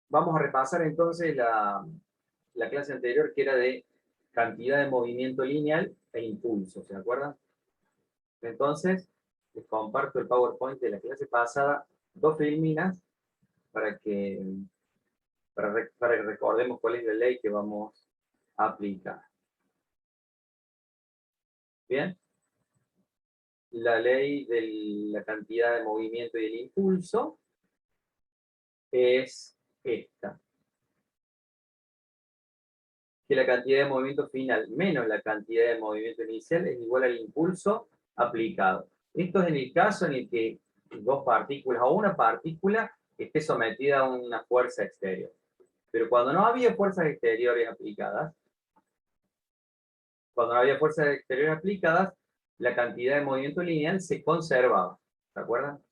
Vamos a repasar entonces la clase anterior, que era de cantidad de movimiento lineal e impulso, ¿se acuerdan? Entonces, les comparto el PowerPoint de la clase pasada, dos filminas, para que, para que recordemos cuál es la ley que vamos a aplicar. ¿Bien? La ley de la cantidad de movimiento y el impulso es esta. Que la cantidad de movimiento final menos la cantidad de movimiento inicial es igual al impulso aplicado. Esto es en el caso en el que dos partículas o una partícula esté sometida a una fuerza exterior. Pero cuando no había fuerzas exteriores aplicadas, la cantidad de movimiento lineal se conservaba. ¿Se acuerdan?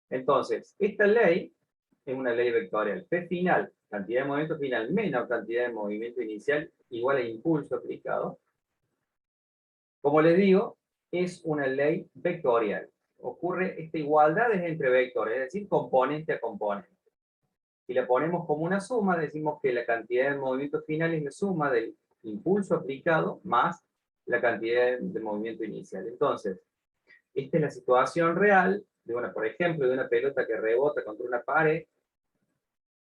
Entonces, esta ley es una ley vectorial. P final, cantidad de movimiento final menos cantidad de movimiento inicial, igual a impulso aplicado. Como les digo, es una ley vectorial. Ocurre, esta igualdad es entre vectores, es decir, componente a componente. Si la ponemos como una suma, decimos que la cantidad de movimiento final es la suma del impulso aplicado más la cantidad de movimiento inicial. Entonces, esta es la situación real de una, por ejemplo, de una pelota que rebota contra una pared.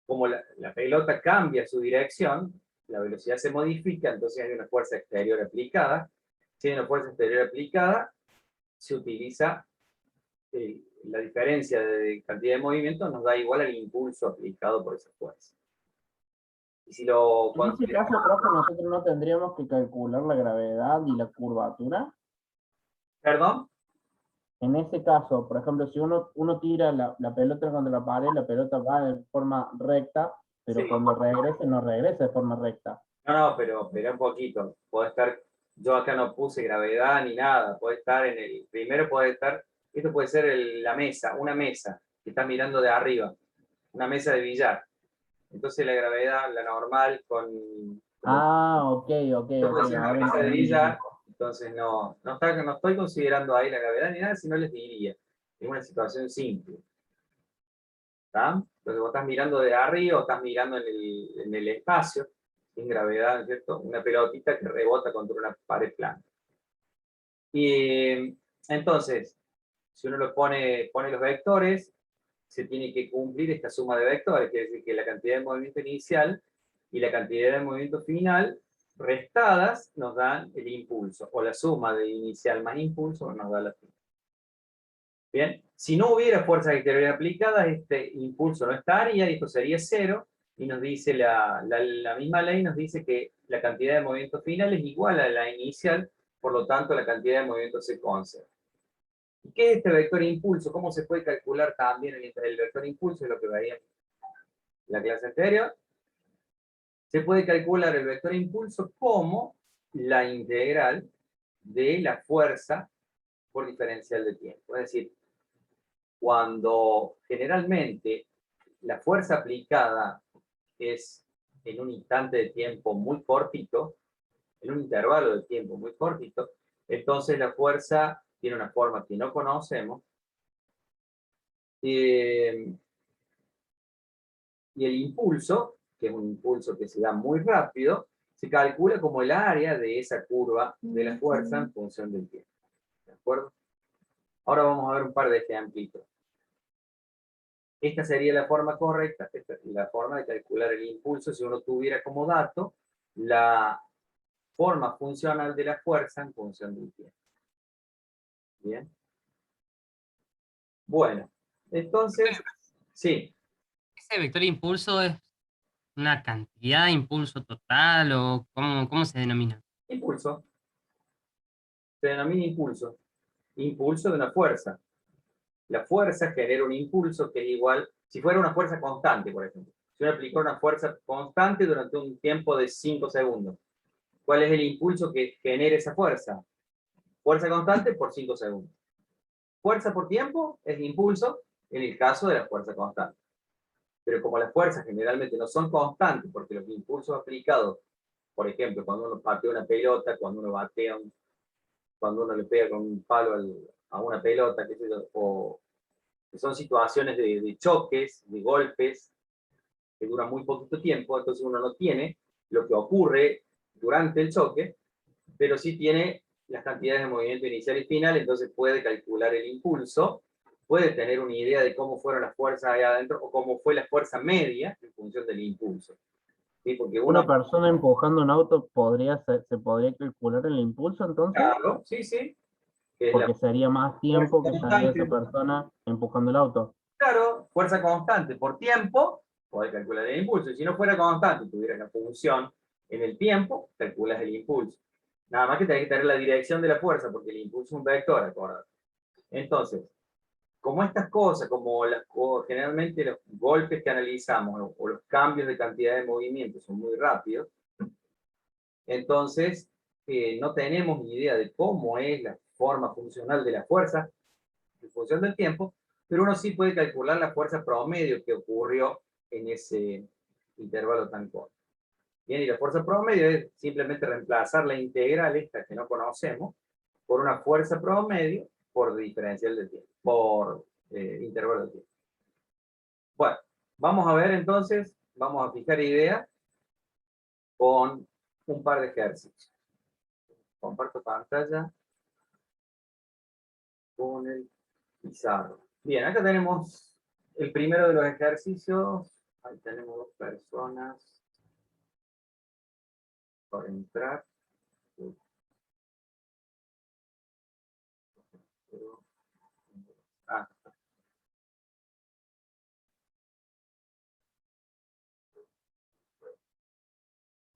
Como la pelota cambia su dirección, la velocidad se modifica, entonces hay una fuerza exterior aplicada. Si hay una fuerza exterior aplicada, se utiliza la diferencia de cantidad de movimiento, nos da igual al impulso aplicado por esa fuerza. Y si lo En ese caso, profe, nosotros no tendríamos que calcular la gravedad y la curvatura. ¿Perdón? En ese caso, por ejemplo, si uno tira la pelota contra la pared, la pelota va de forma recta, pero Sí. cuando regrese, no regresa de forma recta. No, pero espera un poquito. Puede estar, yo acá no puse gravedad ni nada. Puede estar en el, primero puede estar, esto puede ser la mesa, una mesa que está mirando de arriba, una mesa de billar. Entonces la gravedad, la normal, como Ah, ok, ok, esto ok, puede ser una ahora mesa de entendí. billar, entonces no estoy considerando ahí la gravedad ni nada, sino les diría. Es una situación simple. ¿Está? Entonces vos estás mirando de arriba o estás mirando en el espacio, sin gravedad, ¿no es cierto? Una pelotita que rebota contra una pared plana. Y entonces, si uno pone los vectores, se tiene que cumplir esta suma de vectores, quiere decir que la cantidad de movimiento inicial y la cantidad de movimiento final restadas nos dan el impulso, o la suma de inicial más impulso nos da la final. Bien, si no hubiera fuerzas exteriores aplicadas, este impulso no estaría, y esto sería cero, y nos dice la misma ley nos dice que la cantidad de movimiento final es igual a la inicial, por lo tanto la cantidad de movimiento se conserva. ¿Y qué es este vector impulso? ¿Cómo se puede calcular también el vector impulso? Es lo que veíamos en la clase anterior. Se puede calcular el vector impulso como la integral de la fuerza por diferencial de tiempo. Es decir, cuando generalmente la fuerza aplicada es en un instante de tiempo muy cortito, en un intervalo de tiempo muy cortito, entonces la fuerza tiene una forma que no conocemos, y el impulso, que es un impulso que se da muy rápido, se calcula como el área de esa curva de la fuerza en función del tiempo. ¿De acuerdo? Ahora vamos a ver un par de ejemplitos. Esta sería la forma correcta, la forma de calcular el impulso si uno tuviera como dato la forma funcional de la fuerza en función del tiempo. Bien. Bueno, entonces, sí, ¿Ese vector de impulso es una cantidad de impulso total o cómo se denomina? impulso. Se denomina impulso. Impulso de una fuerza. La fuerza genera un impulso que es igual, si fuera una fuerza constante, por ejemplo. Si uno aplicara una fuerza constante durante un tiempo de 5 segundos, ¿cuál es el impulso que genera esa fuerza? Fuerza constante por 5 segundos. Fuerza por tiempo es impulso en el caso de la fuerza constante. Pero como las fuerzas generalmente no son constantes, porque los impulsos aplicados, por ejemplo, cuando uno patea una pelota, cuando uno batea, cuando uno le pega con un palo a una pelota, o que son situaciones de choques, de golpes, que dura muy poquito tiempo, entonces uno no tiene lo que ocurre durante el choque, pero sí tiene las cantidades de movimiento inicial y final, entonces puede calcular el impulso, puede tener una idea de cómo fueron las fuerzas ahí adentro, o cómo fue la fuerza media en función del impulso. ¿Sí? Porque Una persona empujando un auto se podría calcular el impulso entonces, claro, sí, sí, que es la porque sería más fuerza tiempo que estaría esa constante. persona empujando el auto. Claro, fuerza constante por tiempo, podés calcular el impulso. Y si no fuera constante, tuviera una función en el tiempo, calculas el impulso. Nada más que tenés que tener la dirección de la fuerza, porque el impulso es un vector, acordate. Entonces, como estas cosas, generalmente los golpes que analizamos o los cambios de cantidad de movimiento son muy rápidos, entonces no tenemos ni idea de cómo es la forma funcional de la fuerza en función del tiempo, pero uno sí puede calcular la fuerza promedio que ocurrió en ese intervalo tan corto. Bien, y la fuerza promedio es simplemente reemplazar la integral esta que no conocemos por una fuerza promedio por diferencial de tiempo, por intervalo de tiempo. Bueno, vamos a ver entonces, vamos a fijar ideas con un par de ejercicios. Comparto pantalla con el pizarro. Bien, acá tenemos el primero de los ejercicios. Ahí tenemos dos personas por entrar. Ah,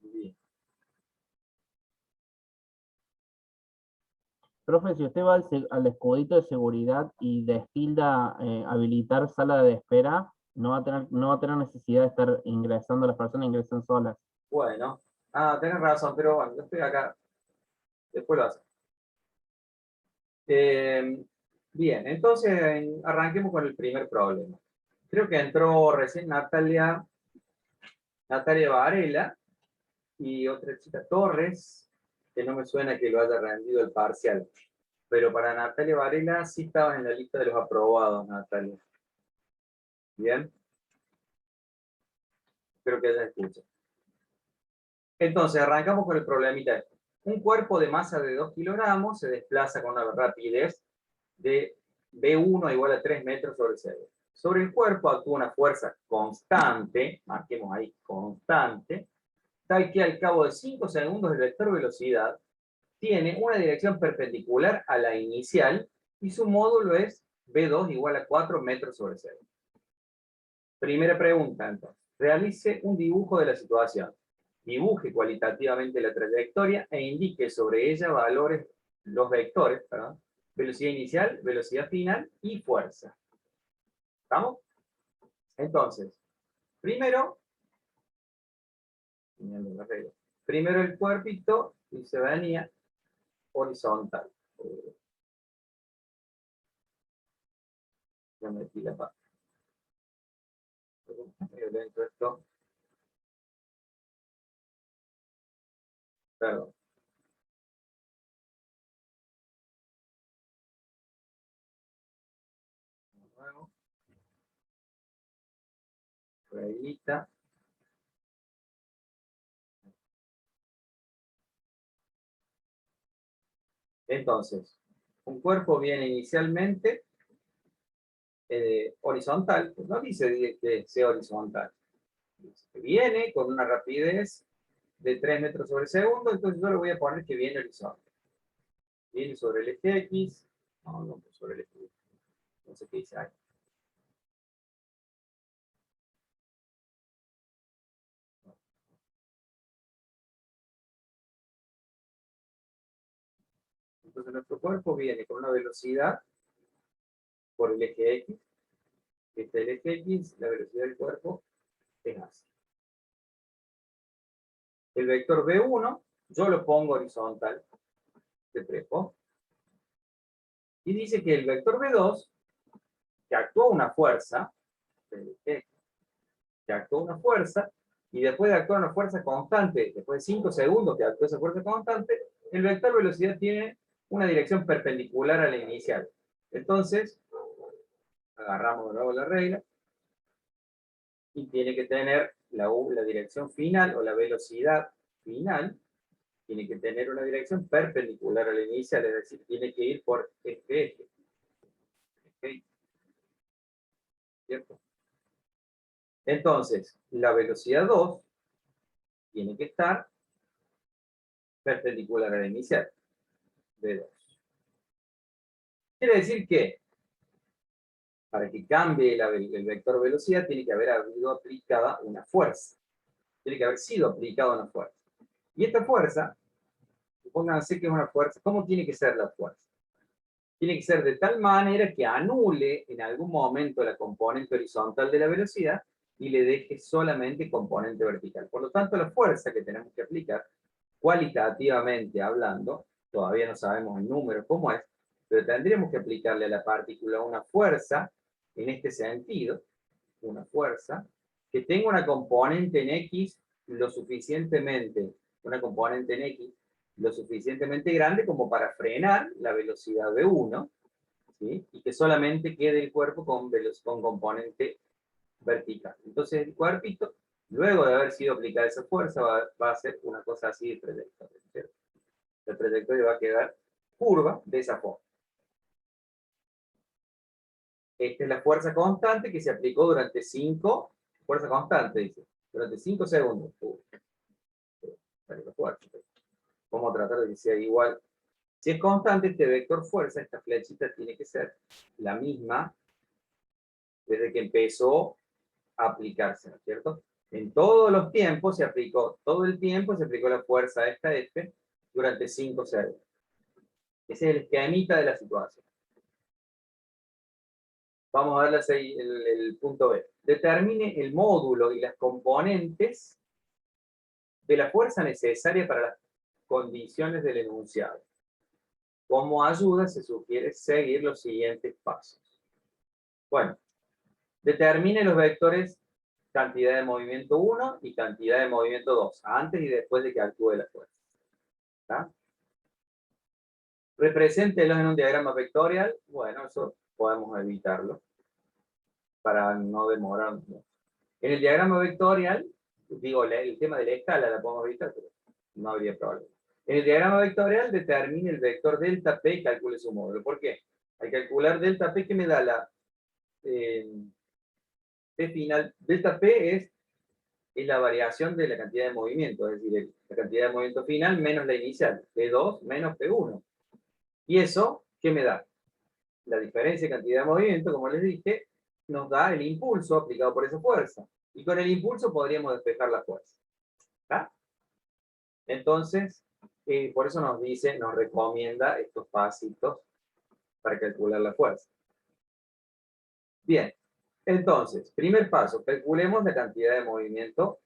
bien. Profe, si usted va al escudito de seguridad y destilda habilitar sala de espera, no va a tener necesidad de estar ingresando, las personas ingresan solas. Bueno, tenés razón, pero bueno, yo estoy acá. Después lo hace. Bien, entonces arranquemos con el primer problema. Creo que entró recién Natalia Varela y otra chica Torres, que no me suena que lo haya rendido el parcial. Pero para Natalia Varela sí estabas en la lista de los aprobados, Natalia. Bien. Espero que hayas escuchado. Entonces, arrancamos con el problemita. Un cuerpo de masa de 2 kilogramos se desplaza con una rapidez de V1 igual a 3 metros sobre segundo. Sobre el cuerpo actúa una fuerza constante, marquemos ahí, constante, tal que al cabo de 5 segundos el vector velocidad tiene una dirección perpendicular a la inicial y su módulo es V2 igual a 4 metros sobre segundo. Primera pregunta, entonces. Realice un dibujo de la situación. Dibuje cualitativamente la trayectoria e indique sobre ella valores, los vectores, perdón, velocidad inicial, velocidad final y fuerza. ¿Estamos? Entonces, primero el cuerpito y se venía horizontal. Ya metí la pata. Dentro de esto. Perdón. Nuevo. Reglita. Entonces, un cuerpo viene inicialmente horizontal, pues no dice que sea horizontal. Dice que viene con una rapidez de 3 metros sobre segundo, entonces yo le voy a poner que viene horizontal. Viene sobre el eje X, no sobre el eje Y. No sé qué dice ahí. Entonces nuestro cuerpo viene con una velocidad por el eje X. Este el eje X, la velocidad del cuerpo es así. El vector V1, yo lo pongo horizontal, de trepo. Y dice que el vector V2, que actúa una fuerza, que actúa una fuerza, y después de actuar una fuerza constante, después de 5 segundos que actúa esa fuerza constante, el vector velocidad tiene una dirección perpendicular a la inicial. Entonces, agarramos de nuevo la regla, y tiene que tener la dirección final o la velocidad final tiene que tener una dirección perpendicular a la inicial, es decir, tiene que ir por este eje. ¿Okay? ¿Cierto? Entonces, la velocidad 2 tiene que estar perpendicular a la inicial, V2. Quiere decir que para que cambie el vector velocidad tiene que haber habido aplicada una fuerza. Tiene que haber sido aplicada una fuerza. Y esta fuerza, supónganse que es una fuerza, ¿cómo tiene que ser la fuerza? Tiene que ser de tal manera que anule en algún momento la componente horizontal de la velocidad y le deje solamente componente vertical. Por lo tanto, la fuerza que tenemos que aplicar, cualitativamente hablando, todavía no sabemos el número cómo es, pero tendríamos que aplicarle a la partícula una fuerza, en este sentido, una fuerza, que tenga una componente en X lo suficientemente, una componente en X lo suficientemente grande como para frenar la velocidad de 1, ¿sí? Y que solamente quede el cuerpo con componente vertical. Entonces el cuerpito, luego de haber sido aplicada esa fuerza, va a hacer una cosa así de trayectoria, ¿cierto? La trayectoria va a quedar curva de esa forma. Esta es la fuerza constante que se aplicó durante 5, fuerza constante, dice, durante 5 segundos. Vamos a tratar de que sea igual. Si es constante, este vector fuerza, esta flechita tiene que ser la misma desde que empezó a aplicarse, ¿no es cierto? En todos los tiempos se aplicó, todo el tiempo se aplicó la fuerza a esta F durante 5 segundos. Ese es el esquemita de la situación. Vamos a darle el punto B. Determine el módulo y las componentes de la fuerza necesaria para las condiciones del enunciado. Como ayuda se sugiere seguir los siguientes pasos. Bueno, determine los vectores cantidad de movimiento 1 y cantidad de movimiento 2, antes y después de que actúe la fuerza. ¿Está? Represéntelos en un diagrama vectorial. Bueno, eso podemos evitarlo para no demorarnos. En el diagrama vectorial, digo, el tema de la escala la podemos evitar, pero no habría problema. En el diagrama vectorial determine el vector delta P y calcule su módulo. ¿Por qué? Al calcular delta P, ¿qué me da la P final? Delta P es la variación de la cantidad de movimiento, es decir, la cantidad de movimiento final menos la inicial, P2 menos P1. ¿Y eso qué me da? La diferencia de cantidad de movimiento, como les dije, nos da el impulso aplicado por esa fuerza. Y con el impulso podríamos despejar la fuerza. ¿Está? Entonces, por eso nos dice, nos recomienda estos pasitos para calcular la fuerza. Bien, entonces, primer paso, calculemos la cantidad de movimiento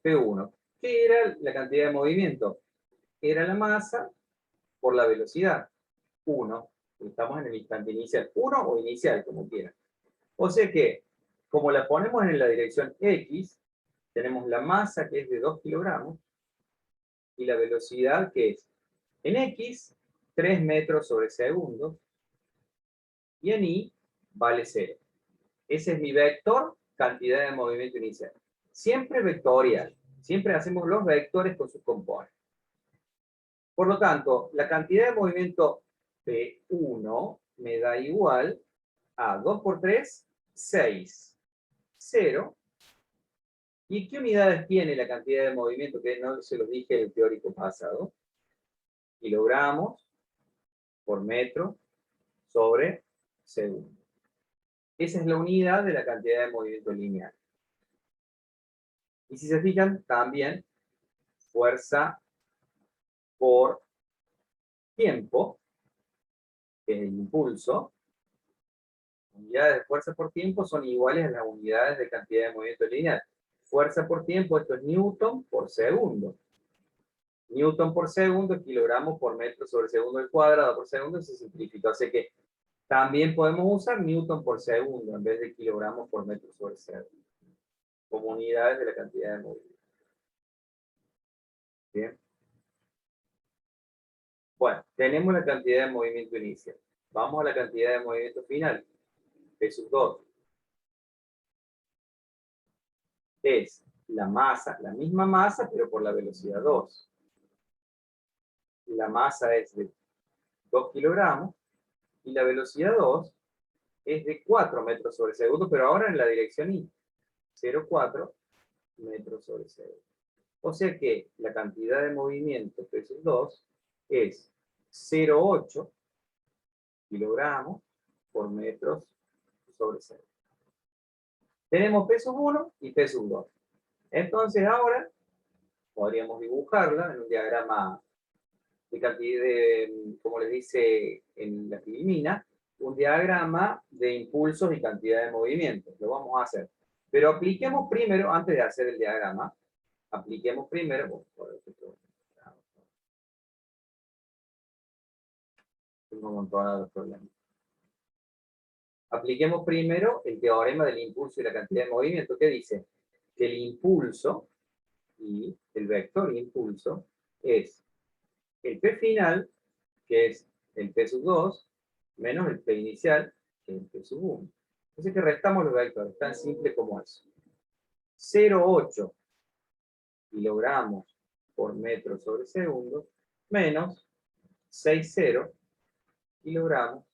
P1. ¿Qué era la cantidad de movimiento? Era la masa por la velocidad. 1. Estamos en el instante inicial. 1 o inicial, como quieran. O sea que, como la ponemos en la dirección X, tenemos la masa que es de 2 kilogramos y la velocidad que es en X, 3 metros sobre segundo, y en Y vale 0. Ese es mi vector, cantidad de movimiento inicial. Siempre vectorial. Siempre hacemos los vectores con sus componentes. Por lo tanto, la cantidad de movimiento P1 me da igual a 2 por 3, 6. 0. ¿Y qué unidades tiene la cantidad de movimiento? Que no se los dije en el teórico pasado. Kilogramos por metro sobre segundo. Esa es la unidad de la cantidad de movimiento lineal. Y si se fijan, también fuerza por tiempo, que es el impulso. Unidades de fuerza por tiempo son iguales a las unidades de cantidad de movimiento lineal. Fuerza por tiempo, esto es Newton por segundo. Newton por segundo, kilogramos por metro sobre segundo al cuadrado por segundo, se simplifica. O sea que también podemos usar Newton por segundo en vez de kilogramos por metro sobre segundo, como unidades de la cantidad de movimiento. Bien. Bueno, tenemos la cantidad de movimiento inicial. Vamos a la cantidad de movimiento final. P sub 2. Es la masa, la misma masa, pero por la velocidad 2. La masa es de 2 kilogramos y la velocidad 2 es de 4 metros sobre segundo, pero ahora en la dirección Y, 0,4 metros sobre segundo. O sea que la cantidad de movimiento peso 2 es 0,8 kilogramos por metros sobre segundo. Tenemos peso 1 y peso 2. Entonces ahora podríamos dibujarla en un diagrama de cantidad de, como les dice en la filmina, un diagrama de impulsos y cantidad de movimientos. Lo vamos a hacer. Pero apliquemos primero, antes de hacer el diagrama, apliquemos primero, tengo un montón de problemas. Apliquemos primero el teorema del impulso y la cantidad de movimiento, que dice que el impulso y el vector impulso es el P final, que es el P sub 2, menos el P inicial, que es el P sub 1. Entonces que restamos los vectores, tan simple como eso. 0,8 kilogramos por metro sobre segundo, menos 6,0 kilogramos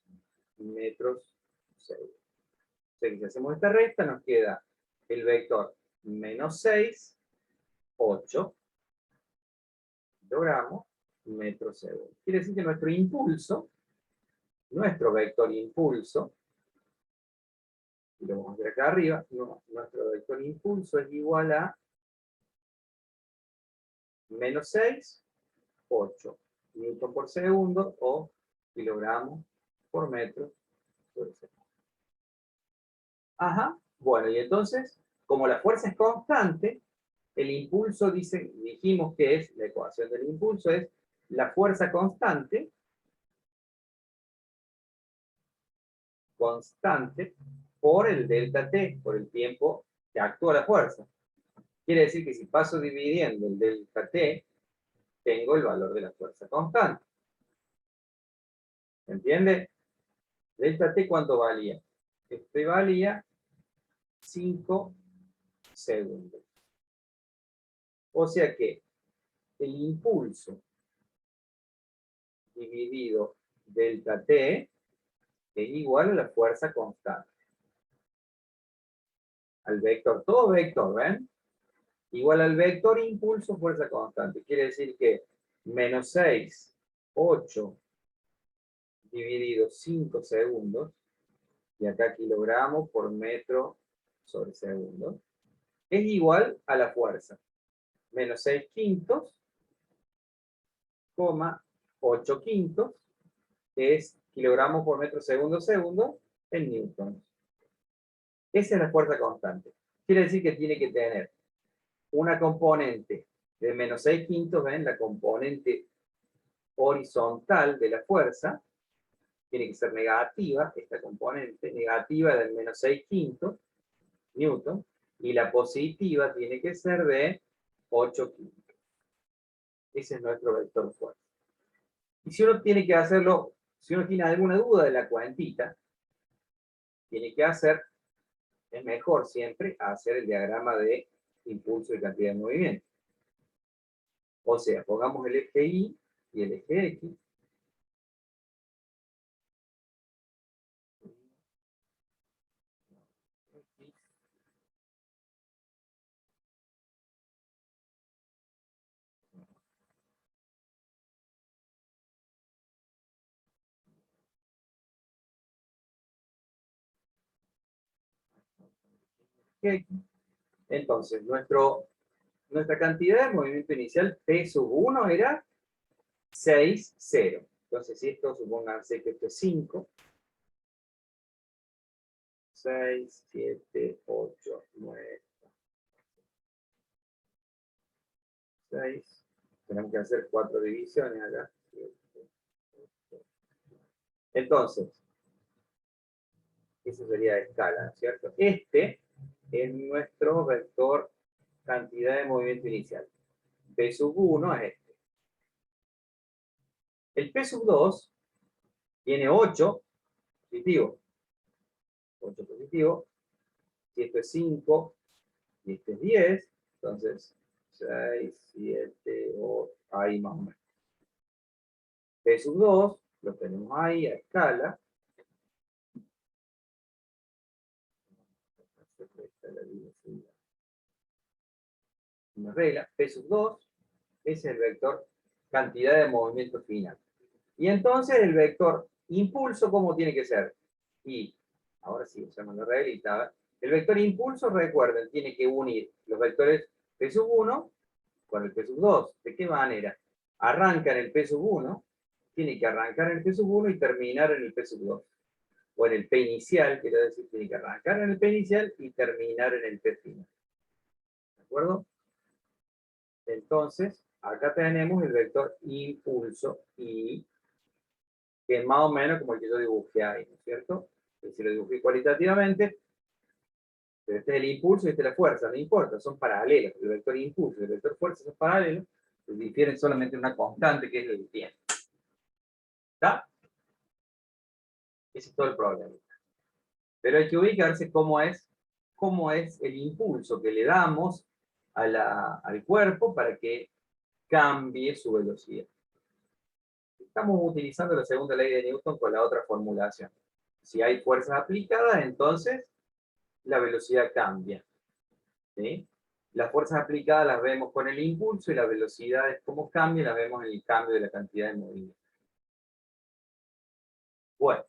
metros segundo. O sea que si hacemos esta recta, nos queda el vector menos 6, 8 kilogramos metros segundo. Quiere decir que nuestro impulso, nuestro vector impulso, y lo vamos a ver acá arriba, nuestro vector impulso es igual a menos 6, 8 newton por segundo o kilogramos por metro sobre segundo. Ajá, bueno, y entonces, como la fuerza es constante, el impulso, dijimos que es, la ecuación del impulso es la fuerza constante por el delta t, por el tiempo que actúa la fuerza. Quiere decir que si paso dividiendo el delta t, tengo el valor de la fuerza constante. ¿Se entiende? Delta t, ¿cuánto valía? Este valía 5 segundos. O sea que el impulso dividido delta t es igual a la fuerza constante. Al vector, todo vector, ¿ven? Igual al vector impulso fuerza constante. Quiere decir que menos 6, 8 dividido 5 segundos, y acá kilogramos por metro sobre segundo, es igual a la fuerza. Menos 6 quintos, 8 quintos, es kilogramos por metro segundo en newtons. Esa es la fuerza constante. Quiere decir que tiene que tener una componente de menos 6 quintos, ¿ven? La componente horizontal de la fuerza tiene que ser negativa, esta componente negativa del menos 6 quintos, newton, y la positiva tiene que ser de 8 quintos. Ese es nuestro vector fuerza. Y si uno tiene que hacerlo, si uno tiene alguna duda de la cuantita, tiene que hacer, es mejor siempre hacer el diagrama de impulso y cantidad de movimiento. O sea, pongamos el eje Y y el eje X. Entonces, nuestra cantidad de movimiento inicial, P sub 1, era 6, 0. Entonces, si esto, supónganse que esto es 5, 6, 7, 8, 9, 6. Tenemos que hacer 4 divisiones acá. Entonces, eso sería de escala, ¿cierto? Este es nuestro vector cantidad de movimiento inicial. P sub 1 es este. El P sub 2 tiene 8 positivo. 8 positivo. Si esto es 5 y esto es 10, Entonces, 6, 7, 8, ahí más o menos. P sub 2, lo tenemos ahí a escala. Una regla, P sub 2 es el vector cantidad de movimiento final. Y entonces el vector impulso, ¿cómo tiene que ser? Y ahora sí usamos la reglita. El vector impulso, recuerden, tiene que unir los vectores P sub 1 con el P sub 2. ¿De qué manera? Arranca en el P sub 1, tiene que arrancar en el P sub 1 y terminar en el P sub 2. O en el P inicial, quiero decir, tiene que arrancar en el P inicial y terminar en el P final. ¿De acuerdo? Entonces, acá tenemos el vector impulso y que es más o menos como el que yo dibujé ahí, ¿no es cierto? Si lo dibujé cualitativamente, pero este es el impulso y este es la fuerza, no importa, son paralelos. El vector impulso y el vector fuerza son paralelos, pues difieren solamente una constante que es el tiempo. ¿Está? Ese es todo el problema. Pero hay que ubicarse cómo es el impulso que le damos al cuerpo para que cambie su velocidad. Estamos utilizando la segunda ley de Newton con la otra formulación. Si hay fuerzas aplicadas, entonces la velocidad cambia. ¿Sí? Las fuerzas aplicadas las vemos con el impulso y la velocidad es cómo cambia, las vemos en el cambio de la cantidad de movimiento. Bueno,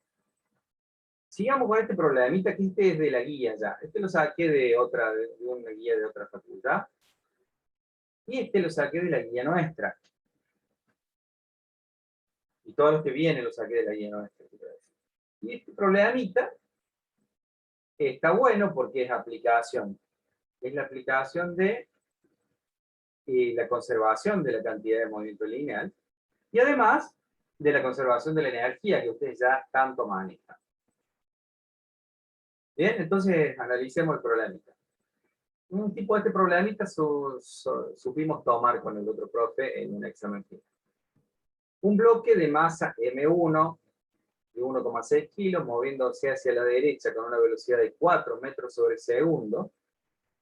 sigamos con este problemita que este es de la guía ya. Este lo saqué de una guía de otra facultad. Y este lo saqué de la guía nuestra. Y todos los que vienen los saqué de la guía nuestra. Y este problemita está bueno porque es aplicación. Es la aplicación de la conservación de la cantidad de movimiento lineal y además de la conservación de la energía que ustedes ya tanto manejan. Bien, entonces analicemos el problemita. Un tipo de este problemita supimos tomar con el otro profe en un examen final. Un bloque de masa M1 de 1,6 kilos moviéndose hacia la derecha con una velocidad de 4 metros sobre segundo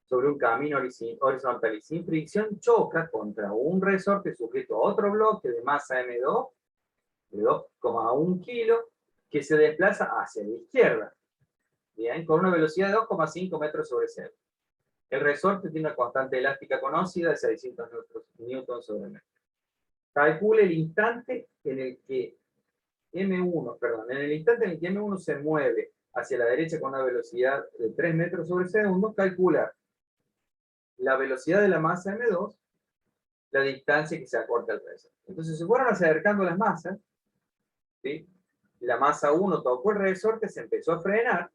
sobre un camino horizontal y sin fricción choca contra un resorte sujeto a otro bloque de masa M2 de 2,1 kilos que se desplaza hacia la izquierda, bien, con una velocidad de 2,5 metros sobre segundo. El resorte tiene una constante elástica conocida de 600 newtons sobre metro. Calcule el instante en el que M1 se mueve hacia la derecha con una velocidad de 3 metros sobre segundo, calcula la velocidad de la masa M2, la distancia que se acorta al resorte. Entonces se fueron acercando las masas, ¿sí? La masa 1 tocó el resorte, se empezó a frenar.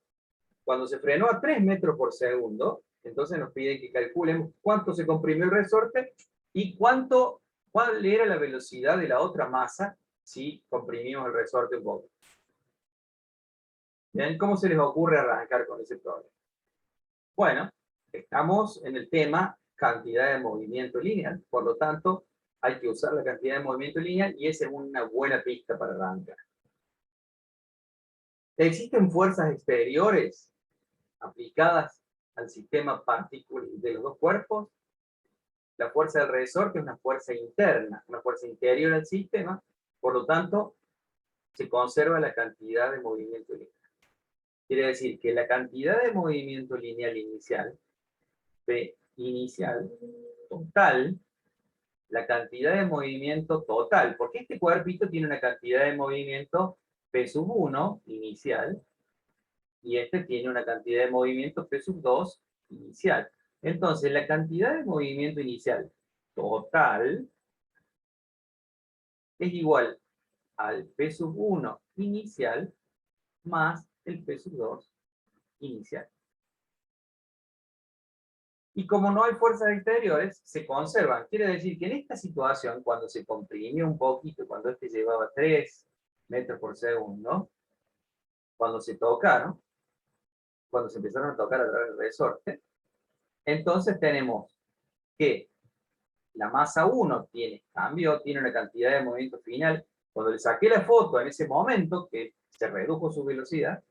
Cuando se frenó a 3 metros por segundo, entonces nos piden que calculemos cuánto se comprimió el resorte y cuál era la velocidad de la otra masa si comprimimos el resorte un poco. ¿Bien? ¿Cómo se les ocurre arrancar con ese problema? Bueno, estamos en el tema cantidad de movimiento lineal, por lo tanto, hay que usar la cantidad de movimiento lineal y esa es una buena pista para arrancar. ¿Existen fuerzas exteriores aplicadas al sistema particular de los dos cuerpos? La fuerza del resorte es una fuerza interna, una fuerza interior al sistema, por lo tanto, se conserva la cantidad de movimiento lineal. Quiere decir que la cantidad de movimiento lineal inicial, P inicial, total, la cantidad de movimiento total, porque este cuerpito tiene una cantidad de movimiento P sub 1 inicial, y este tiene una cantidad de movimiento P sub 2 inicial. Entonces, la cantidad de movimiento inicial total es igual al P sub 1 inicial más el P sub 2 inicial. Y como no hay fuerzas exteriores, se conservan. Quiere decir que en esta situación, cuando se comprimió un poquito, cuando este llevaba 3 metros por segundo, cuando se tocaron, cuando se empezaron a tocar a través del resorte, entonces tenemos que la masa 1 cambió, tiene una cantidad de movimiento final. Cuando le saqué la foto en ese momento, que se redujo su velocidad,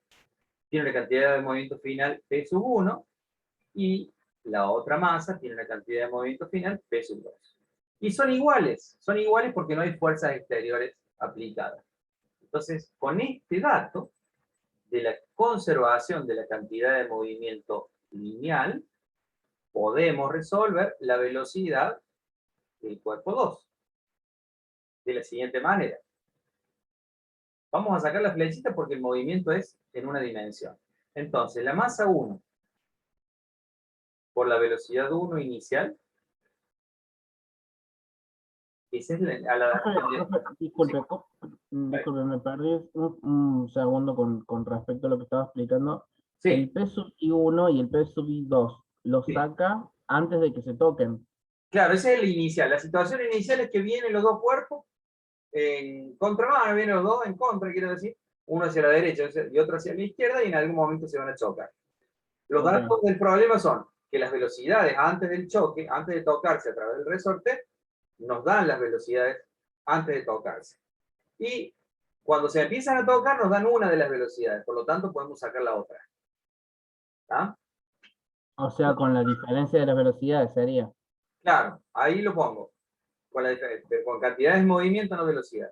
tiene una cantidad de movimiento final P sub 1, y la otra masa tiene una cantidad de movimiento final, P sub 2. Y son iguales porque no hay fuerzas exteriores aplicadas. Entonces, con este dato de la conservación de la cantidad de movimiento lineal, podemos resolver la velocidad del cuerpo 2 de la siguiente manera. Vamos a sacar la flechita porque el movimiento es en una dimensión. Entonces, la masa 1 por la velocidad 1 inicial, esa es Disculpe, disculpe, me perdí un segundo con respecto a lo que estaba explicando. Sí, El P sub I1 y el P sub I2 lo sí. saca antes de que se toquen. Claro, ese es el inicial. La situación inicial es que vienen los dos cuerpos en contramano, vienen los dos en contra, quiero decir, uno hacia la derecha y otro hacia la izquierda, y en algún momento se van a chocar. Los Ok. datos del problema son que las velocidades antes del choque, antes de tocarse a través del resorte, nos dan las velocidades antes de tocarse. Y cuando se empiezan a tocar, nos dan una de las velocidades, por lo tanto podemos sacar la otra. ¿Está? O sea, con la diferencia de las velocidades sería. Claro, ahí lo pongo, con cantidades de movimiento, no velocidad.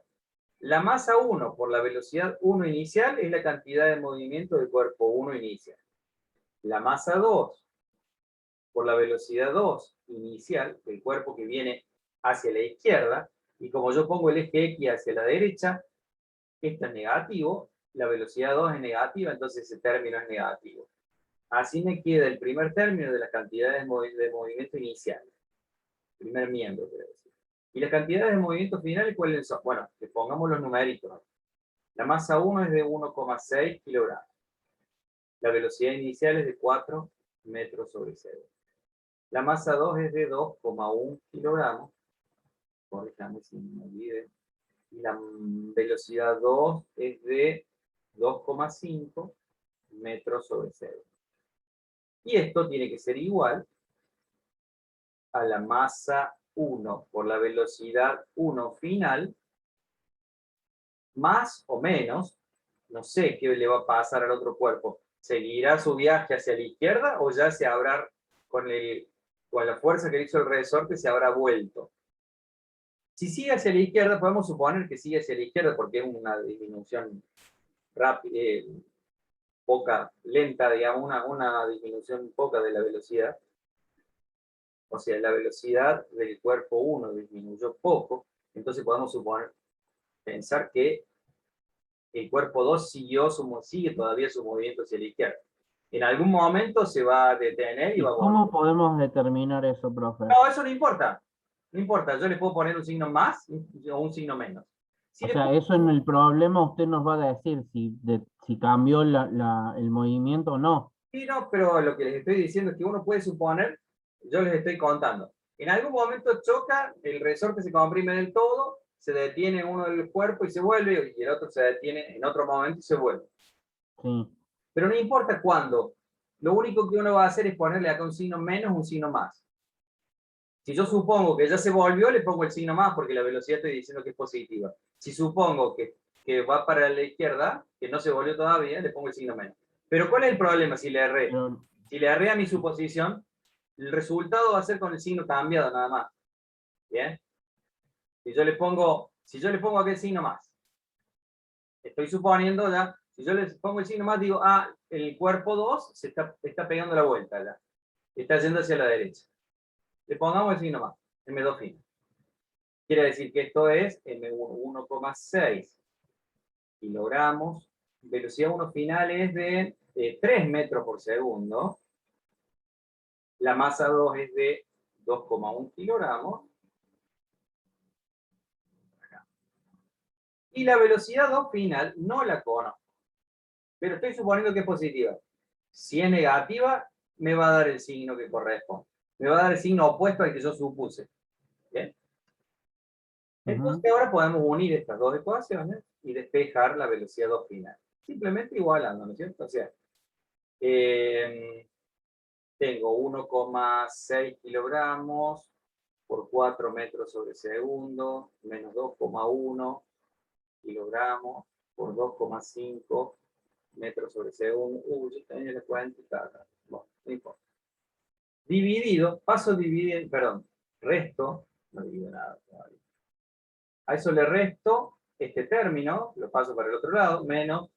La masa 1 por la velocidad 1 inicial es la cantidad de movimiento del cuerpo 1 inicial. La masa 2 por la velocidad 2 inicial, del cuerpo que viene hacia la izquierda, y como yo pongo el eje X hacia la derecha, esto es negativo, la velocidad 2 es negativa, entonces ese término es negativo. Así me queda el primer término de las cantidades de movimiento inicial. Primer miembro, quiero decir. Y las cantidades de movimiento finales, ¿cuáles son? Bueno, que pongamos los numeritos. La masa 1 es de 1,6 kilogramos. La velocidad inicial es de 4 metros sobre segundo. La masa 2 es de 2,1 kilogramos. Corríjame si me olvide. Y la velocidad 2 es de 2,5 metros sobre segundo. Y esto tiene que ser igual a la masa 1 por la velocidad 1 final, más o menos, no sé qué le va a pasar al otro cuerpo. ¿Seguirá su viaje hacia la izquierda o ya se habrá, con la fuerza que hizo el resorte, se habrá vuelto? Si sigue hacia la izquierda, podemos suponer que sigue hacia la izquierda porque es una disminución rápida, poca, lenta, digamos, una disminución poca de la velocidad. O sea, la velocidad del cuerpo 1 disminuyó poco, entonces podemos suponer, pensar que el cuerpo 2 sigue todavía su movimiento hacia la izquierda. En algún momento se va a detener y va ¿Y a volver. cómo podemos determinar eso, profe? No, eso no importa. No importa, yo le puedo poner un signo más o un signo menos. Si O le sea, pongo- eso en el problema usted nos va a decir si cambió el movimiento o no. Sí, no, pero lo que les estoy diciendo es que uno puede suponer, yo les estoy contando. En algún momento choca, el resorte se comprime del todo, se detiene uno del cuerpo y se vuelve, y el otro se detiene en otro momento y se vuelve. Sí, Pero no importa cuándo. Lo único que uno va a hacer es ponerle acá un signo menos, un signo más. Si yo supongo que ya se volvió, le pongo el signo más porque la velocidad estoy diciendo que es positiva. Si supongo que va para la izquierda, que no se volvió todavía, le pongo el signo menos. Pero ¿cuál es el problema si le erré? pero Si le erré a mi suposición, el resultado va a ser con el signo cambiado nada más. ¿Bien? Si yo le pongo aquel signo más, estoy suponiendo ya, si yo le pongo el signo más, digo, el cuerpo 2 se está pegando la vuelta ya. Está yendo hacia la derecha. Le pongamos el signo más, M2 fino. Quiere decir que esto es M1, 1,6 kilogramos. Velocidad 1 final es de 3 metros por segundo. La masa 2 es de 2,1 kilogramos. Y la velocidad 2 final no la conozco. Pero estoy suponiendo que es positiva. Si es negativa, me va a dar el signo que corresponde. Me va a dar el signo opuesto al que yo supuse. ¿Bien? ujú. Entonces ahora podemos unir estas dos ecuaciones y despejar la velocidad 2 final. Simplemente igualando, ¿no es cierto? O sea, tengo 1,6 kilogramos por 4 metros sobre segundo, menos 2,1 kilogramos por 2,5 metros sobre segundo. Yo tenía la cuenta. Bueno, no importa. dividido, perdón, resto, no divido nada todavía. A eso le resto este término, lo paso para el otro lado, menos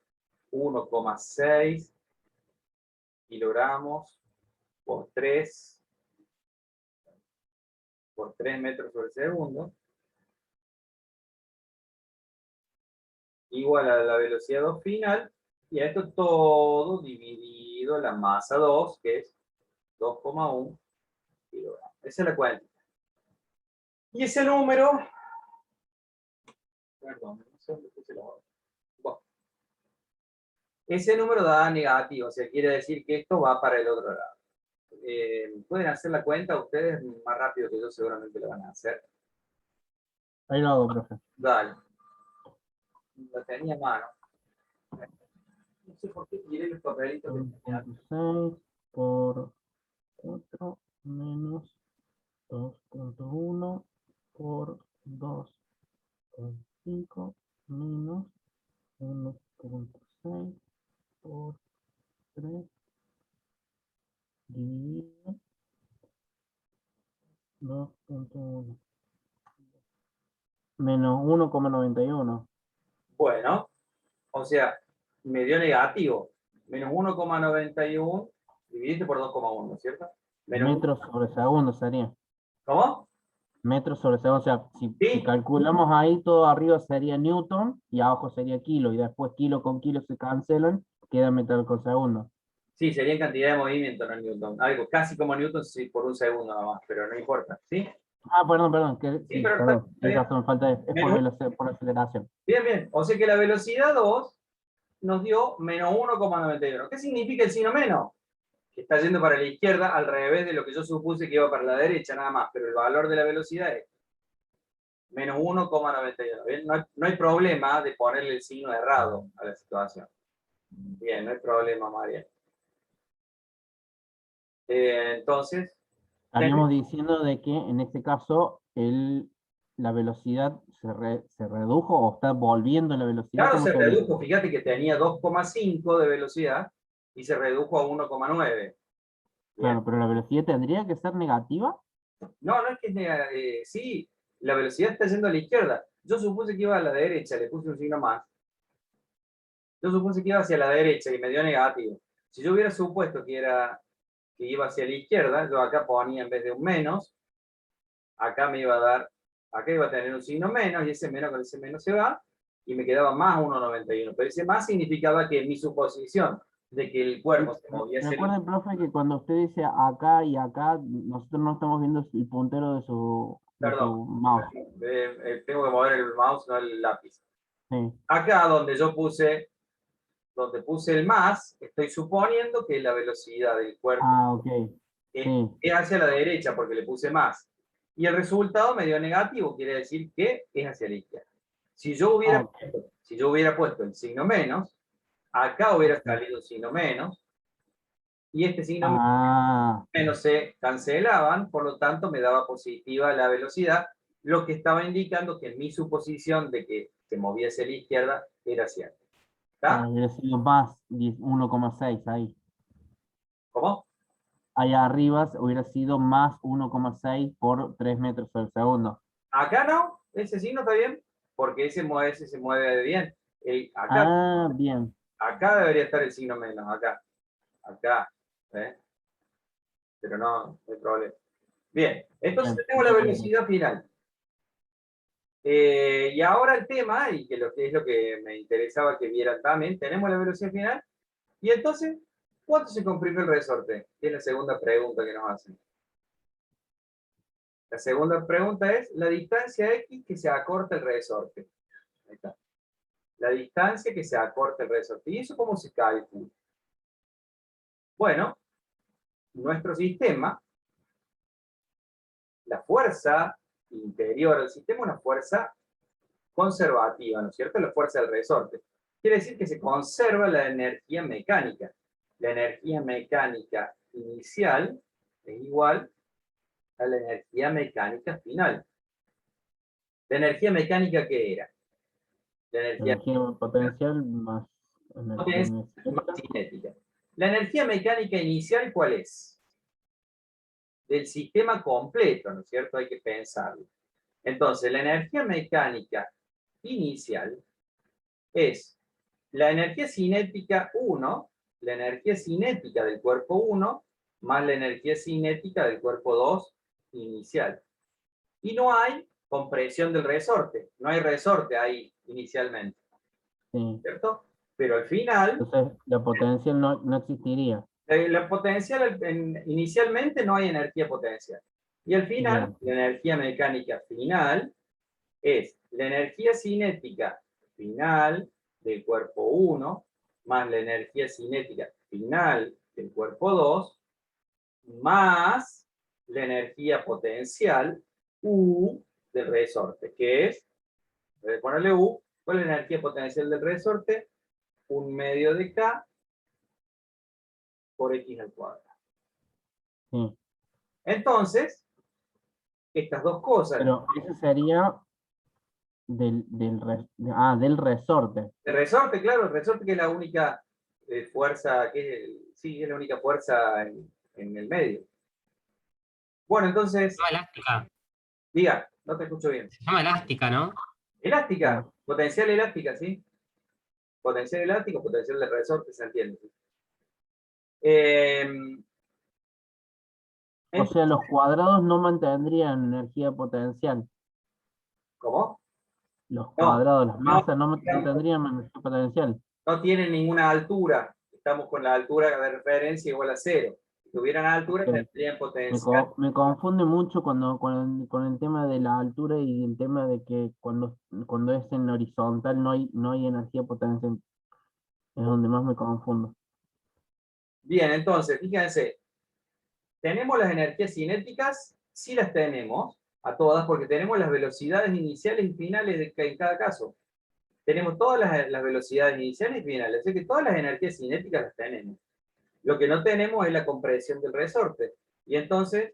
1,6 kilogramos por 3 metros sobre segundo, igual a la velocidad 2 final, y a esto todo dividido la masa 2, que es 2,1 kilogramos. Esa es la cuenta. Y ese número, perdón, no sé dónde puse la otra. Bueno, ese número da negativo, o sea, quiere decir que esto va para el otro lado. Pueden hacer la cuenta ustedes más rápido que yo, seguramente lo van a hacer. Ahí lo hago, profe. Dale. La tenía a mano. No sé por qué tiré los papelitos que tenía. 1.6 por 4 menos 2.1 por 2.5 menos 1.6 por 3 dividido 2.1 menos 1,91. Bueno, o sea, me dio negativo. Menos 1,91 dividiste por 2,1, ¿cierto? Menos, Metros sobre segundo sería. ¿cómo? Metros sobre segundo, o sea, si Sí, calculamos ahí, todo arriba sería Newton y abajo sería kilo, y después kilo con kilo se cancelan, queda metro por segundo. sí, sería en cantidad de movimiento, no en Newton. Algo casi como Newton, sí, por un segundo nada más, pero no importa, ¿sí? Ah, perdón, que, Sí, sí, pero perdón, está tienes bien. razón, es por aceleración. Bien, bien. O sea que la velocidad 2 nos dio menos 1,91. ¿Qué significa el signo menos? Que está yendo para la izquierda al revés de lo que yo supuse que iba para la derecha, nada más. Pero el valor de la velocidad es menos 1,91. ¿Bien? No hay problema de ponerle el signo errado a la situación. Bien, no hay problema, María. Entonces, Estaríamos diciendo de que en este caso la velocidad se redujo o está volviendo la velocidad, claro, ¿cómo se sería? redujo. Fíjate que tenía 2,5 de velocidad y se redujo a 1,9. Bien. Claro, pero la velocidad tendría que ser negativa. No, no es que sí, la velocidad está yendo a la izquierda. Yo supuse que iba a la derecha, le puse un signo más. Yo supuse que iba hacia la derecha y me dio negativo. Si yo hubiera supuesto que iba hacia la izquierda, yo acá ponía en vez de un menos, acá me iba a dar, acá iba a tener un signo menos y ese menos con ese menos se va y me quedaba más 1,91. Pero ese más significaba que mi suposición de que el cuerpo se movía hacia la Recuerden, profe, que cuando usted dice acá y acá, nosotros no estamos viendo el puntero de perdón, su mouse. tengo que mover el mouse, no el lápiz. Sí. Acá donde puse el más, estoy suponiendo que la velocidad del cuerpo Ah, ok. Sí. es hacia la derecha porque le puse más. Y el resultado me dio negativo, quiere decir que es hacia la izquierda. Ah, ok. Si yo hubiera puesto el signo menos, acá hubiera Ok. salido un signo menos, y este signo Ah, menos se cancelaban, por lo tanto me daba positiva la velocidad, lo que estaba indicando que mi suposición de que se movía hacia la izquierda era cierta. ¿Está? hubiera sido más 1,6 ahí. ¿Cómo? Ahí arriba hubiera sido más 1,6 por 3 metros por segundo. Acá no, ese signo está bien, porque ese se mueve bien. Acá, Ah, bien. acá debería estar el signo menos, acá, ¿eh? Pero no hay problema. Bien, entonces Bien. tenemos la velocidad final. Y ahora el tema, y que es lo que me interesaba que vieran también, tenemos la velocidad final, y entonces, ¿cuánto se comprimió el resorte? Que es la segunda pregunta que nos hacen. La segunda pregunta es la distancia X que se acorta el resorte. Ahí está. La distancia que se acorta el resorte. ¿Y eso cómo se calcula? Bueno, nuestro sistema, la fuerza interior del sistema, una fuerza conservativa, ¿no es cierto? La fuerza del resorte. Quiere decir que se conserva la energía mecánica. La energía mecánica inicial es igual a la energía mecánica final. ¿La energía mecánica qué era? La energía Energía potencial más energía más cinética. cinética. La energía mecánica inicial, ¿cuál es? del sistema completo, ¿no es cierto? Hay que pensarlo. Entonces, la energía mecánica inicial es la energía cinética 1, la energía cinética del cuerpo 1, más la energía cinética del cuerpo 2 inicial. Y no hay compresión del resorte, no hay resorte ahí inicialmente, Sí. ¿cierto? Pero al final, Entonces, la potencial no existiría. la potencial, inicialmente no hay energía potencial. Y al final, Bien. la energía mecánica final es la energía cinética final del cuerpo 1 más la energía cinética final del cuerpo 2 más la energía potencial U del resorte, que es, voy a ponerle U, ¿cuál es la energía potencial del resorte? 1/2 de K por X al cuadrado. Sí. Entonces, estas dos cosas, Pero eso sería del resorte. el resorte, claro, el resorte que es la única fuerza, sí, es la única fuerza en el medio. Bueno, entonces, Se llama elástica. diga, no te escucho bien. Se llama elástica, ¿no? Elástica, Ah. potencial elástica, ¿sí? Potencial elástico, potencial de resorte, se entiende. ¿Sí? O sea, los cuadrados no mantendrían energía potencial. ¿Cómo? Los No, cuadrados, las no, masas no mantendrían energía potencial. no tienen ninguna altura. Estamos con la altura de referencia igual a 0. Si tuvieran altura, Ok. tendrían potencial. Me confunde mucho con el tema de la altura y el tema de que cuando es en horizontal no hay energía potencial. Es donde más me confundo. Bien, entonces, fíjense, ¿tenemos las energías cinéticas? Sí las tenemos, a todas, porque tenemos las velocidades iniciales y finales en cada caso. Tenemos todas las velocidades iniciales y finales, así que todas las energías cinéticas las tenemos. Lo que no tenemos es la compresión del resorte. Y entonces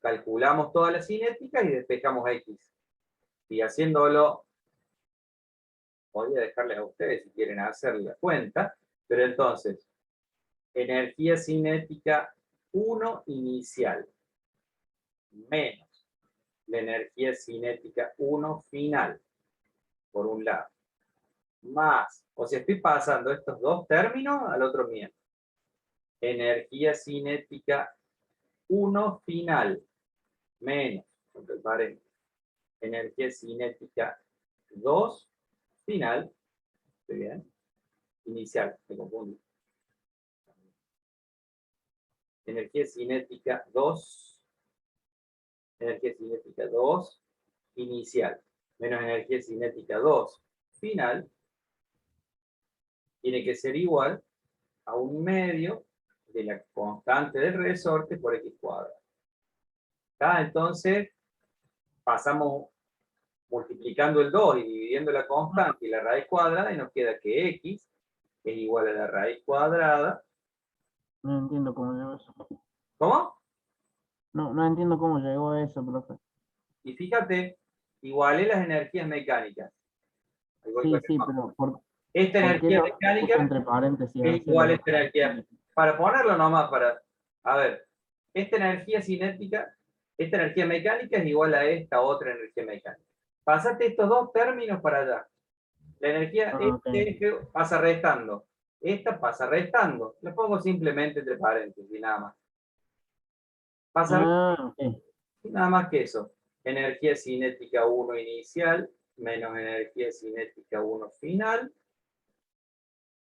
calculamos todas las cinéticas y despejamos X. Y haciéndolo, podría dejarles a ustedes si quieren hacer la cuenta, pero entonces, energía cinética 1 inicial menos la energía cinética 1 final, por un lado, más, o sea, estoy pasando estos dos términos al otro miembro. Energía cinética 1 final menos, entre paréntesis, energía cinética 2 final, ¿estoy bien? Inicial, me confundí. Energía cinética 2, energía cinética 2 inicial, menos energía cinética 2 final, tiene que ser igual a 1/2 de la constante del resorte por X cuadrado. Entonces, pasamos multiplicando el 2 y dividiendo la constante y la raíz cuadrada, y nos queda que X es igual a la raíz cuadrada. No entiendo cómo llegó eso. ¿Cómo? No entiendo cómo llegó a eso, profe. Y fíjate, igualé las energías mecánicas. Ahí voy con Sí, el sí, mapa. pero Esta ¿por qué energía lo puso mecánica entre paréntesis es así a igual a los esta energía. Para ponerlo nomás, a ver, esta energía cinética, esta energía mecánica es igual a esta otra energía mecánica. Pasate estos dos términos para allá. La energía, Ah, ok. este pasa restando. Esta pasa restando. Lo pongo simplemente entre paréntesis y nada más. Pasa Ah, ok. nada más que eso. Energía cinética 1 inicial menos energía cinética 1 final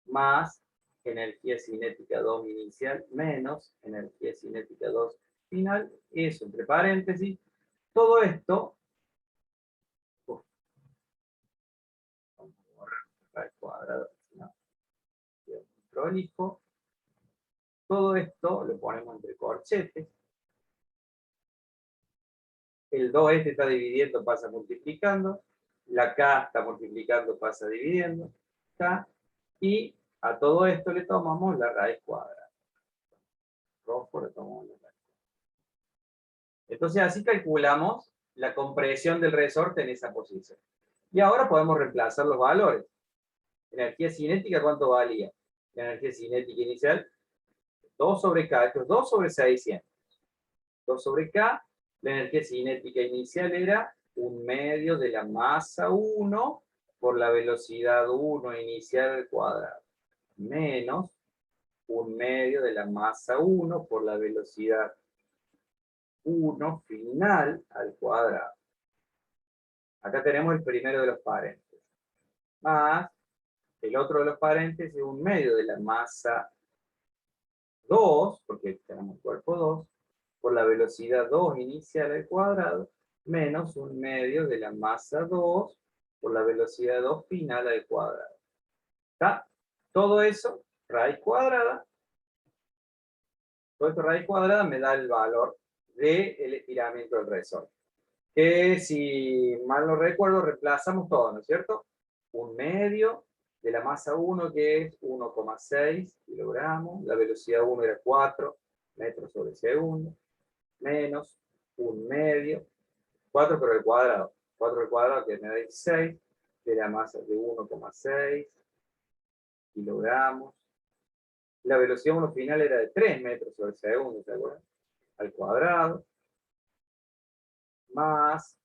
más energía cinética 2 inicial menos energía cinética 2 final. Eso entre paréntesis. Todo esto, vamos a borrar el cuadrado, no, prolijo. Todo esto lo ponemos entre corchetes. El 2 este está dividiendo, pasa multiplicando. La K está multiplicando, pasa dividiendo. K. Y a todo esto le tomamos la raíz cuadrada. Rojo le tomamos la raíz. Entonces así calculamos la compresión del resorte en esa posición. Y ahora podemos reemplazar los valores. Energía cinética, ¿cuánto valía? La energía cinética inicial, 2 sobre K, esto es 2 sobre 600. 2 sobre K, la energía cinética inicial era 1/2 de la masa 1 por la velocidad 1 inicial al cuadrado, menos 1/2 de la masa 1 por la velocidad 1 final al cuadrado. Acá tenemos el primero de los paréntesis, más el otro de los paréntesis, 1/2 de la masa 2, porque tenemos cuerpo 2, por la velocidad 2 inicial al cuadrado, menos 1/2 de la masa 2 por la velocidad 2 final al cuadrado. ¿Está? Todo eso, raíz cuadrada. Todo esto raíz cuadrada me da el valor del estiramiento del resorte. Que si mal no recuerdo, reemplazamos todo, ¿no es cierto? 1/2 de la masa 1, que es 1,6 kilogramos. La velocidad 1 era 4 metros sobre segundo. Menos 1/2. 4 pero al cuadrado. 4 al cuadrado que me da 16. De la masa de 1,6 kilogramos. La velocidad 1 final era de 3 metros sobre segundo, ¿se acuerdan? Al cuadrado. Más,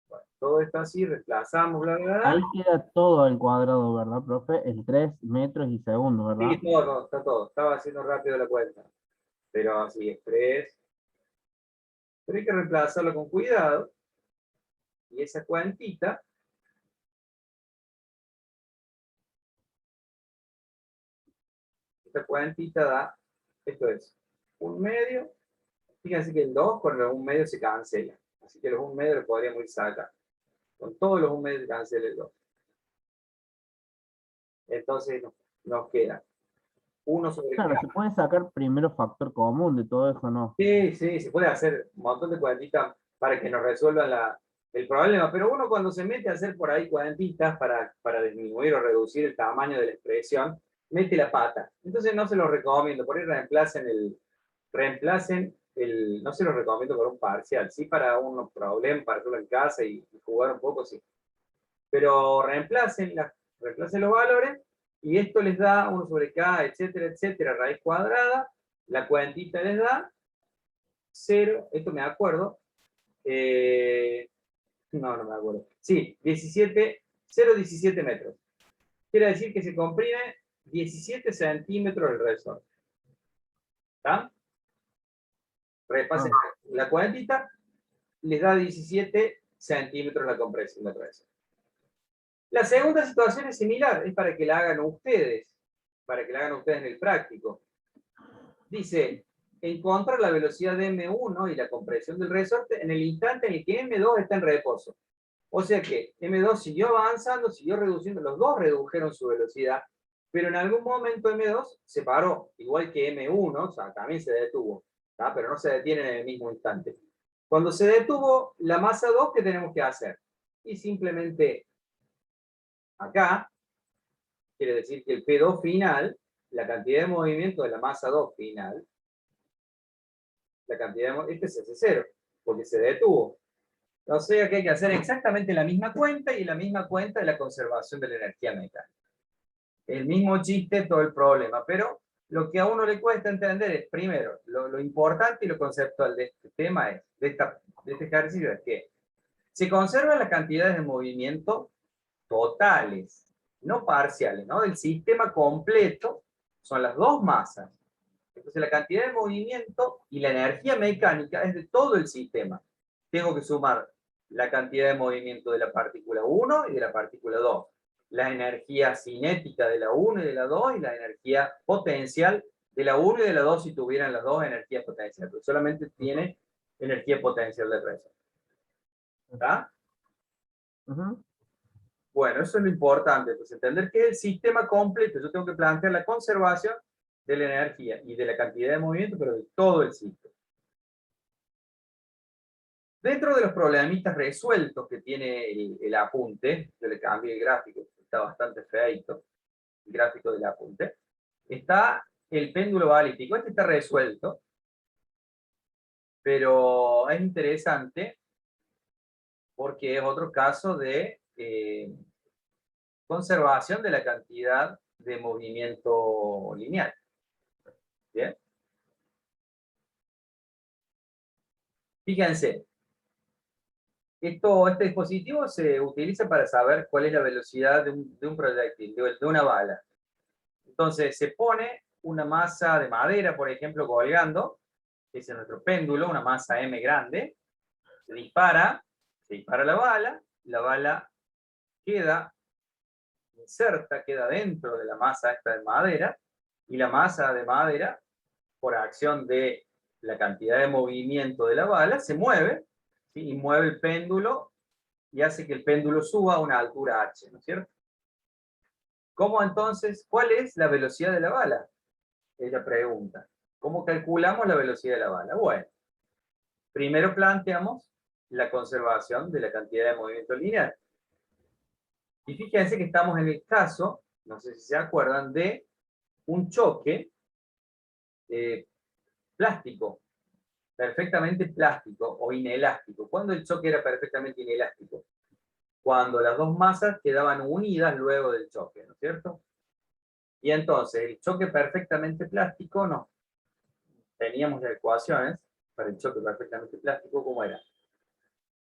bueno, todo esto así, reemplazamos, bla, bla, bla. Ahí queda todo al cuadrado, ¿verdad, profe? En 3 metros y segundo, ¿verdad? Sí, todo, está todo. Estaba haciendo rápido la cuenta. Pero así es 3. Pero hay que reemplazarlo con cuidado. Y esa cuentita, esta cuentita da, esto es 1/2. Fíjense que el 2 con los 1/2 se cancela. Así que los 1/2 lo podríamos ir sacar. Con todos los 1/2 se cancela el 2. Entonces nos queda 1 sobre Claro, K. se puede sacar primero factor común de todo eso, ¿no? Sí, sí, se puede hacer un montón de cuadrantitas para que nos resuelvan el problema, pero uno cuando se mete a hacer por ahí cuadrantitas para disminuir o reducir el tamaño de la expresión, mete la pata. Entonces no se los recomiendo, por ahí reemplacen no se los recomiendo para un parcial, sí para unos problemas, para hacerlo en casa y jugar un poco, sí. Pero reemplacen los valores y esto les da 1 sobre K, etcétera, etcétera, raíz cuadrada, la cuantita les da 0, esto me acuerdo, no me acuerdo, sí, 0,17 metros. Quiere decir que se comprime 17 centímetros el resorte. ¿Está? Repasen la cuantita, les da 17 centímetros la compresión del resorte. La segunda situación es similar, es para que la hagan ustedes en el práctico. Dice, encontrar la velocidad de M1 y la compresión del resorte en el instante en el que M2 está en reposo. O sea que M2 siguió avanzando, siguió reduciendo, los dos redujeron su velocidad, pero en algún momento M2 se paró, igual que M1, o sea, también se detuvo, ¿tá? Pero no se detiene en el mismo instante. Cuando se detuvo la masa 2, ¿qué tenemos que hacer? Y simplemente acá, quiere decir que el P2 final, la cantidad de movimiento de la masa 2 final, la cantidad de este es S0, porque se detuvo. O sea que hay que hacer exactamente la misma cuenta y la misma cuenta de la conservación de la energía mecánica. El mismo chiste, todo el problema, pero lo que a uno le cuesta entender es, primero, lo importante y lo conceptual de este tema es, de este ejercicio es que se conservan las cantidades de movimiento totales, no parciales, ¿no? Del sistema completo son las dos masas. Entonces la cantidad de movimiento y la energía mecánica es de todo el sistema. Tengo que sumar la cantidad de movimiento de la partícula 1 y de la partícula 2. La energía cinética de la 1 y de la 2 y la energía potencial de la 1 y de la 2 si tuvieran las dos energías potenciales. Pero solamente tiene energía potencial del resto. ¿Está? Bueno, eso es lo importante, pues entender que es el sistema completo. Yo tengo que plantear la conservación de la energía y de la cantidad de movimiento, pero de todo el sistema. Dentro de los problemitas resueltos que tiene el apunte, yo le cambié el gráfico, está bastante feito, el gráfico del apunte, está el péndulo balístico. Este está resuelto, pero es interesante porque es otro caso de conservación de la cantidad de movimiento lineal. ¿Bien? Fíjense, este dispositivo se utiliza para saber cuál es la velocidad de un proyectil, de una bala. Entonces se pone una masa de madera, por ejemplo, colgando, que es nuestro péndulo, una masa M grande, se dispara la bala queda inserta, queda dentro de la masa esta de madera, y la masa de madera, por acción de la cantidad de movimiento de la bala, se mueve, ¿sí? Y mueve el péndulo y hace que el péndulo suba a una altura h, ¿no es cierto? ¿Cómo entonces, cuál es la velocidad de la bala? Es la pregunta. ¿Cómo calculamos la velocidad de la bala? Bueno, primero planteamos la conservación de la cantidad de movimiento lineal. Y fíjense que estamos en el caso, no sé si se acuerdan, de un choque plástico, perfectamente plástico o inelástico. ¿Cuándo el choque era perfectamente inelástico? Cuando las dos masas quedaban unidas luego del choque, ¿no es cierto? Y entonces, el choque perfectamente plástico, no. Teníamos las ecuaciones para el choque perfectamente plástico, ¿cómo era?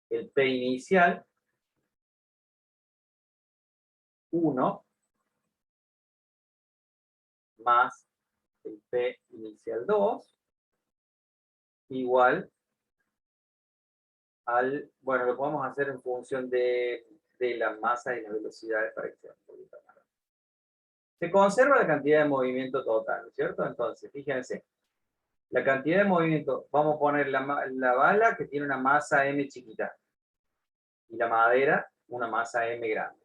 El P inicial, 1, más el P inicial 2, igual al, bueno, lo podemos hacer en función de la masa y las velocidades para que sea un poquito más. Se conserva la cantidad de movimiento total, ¿no es cierto? Entonces, fíjense, la cantidad de movimiento, vamos a poner la bala que tiene una masa M chiquita y la madera una masa M grande.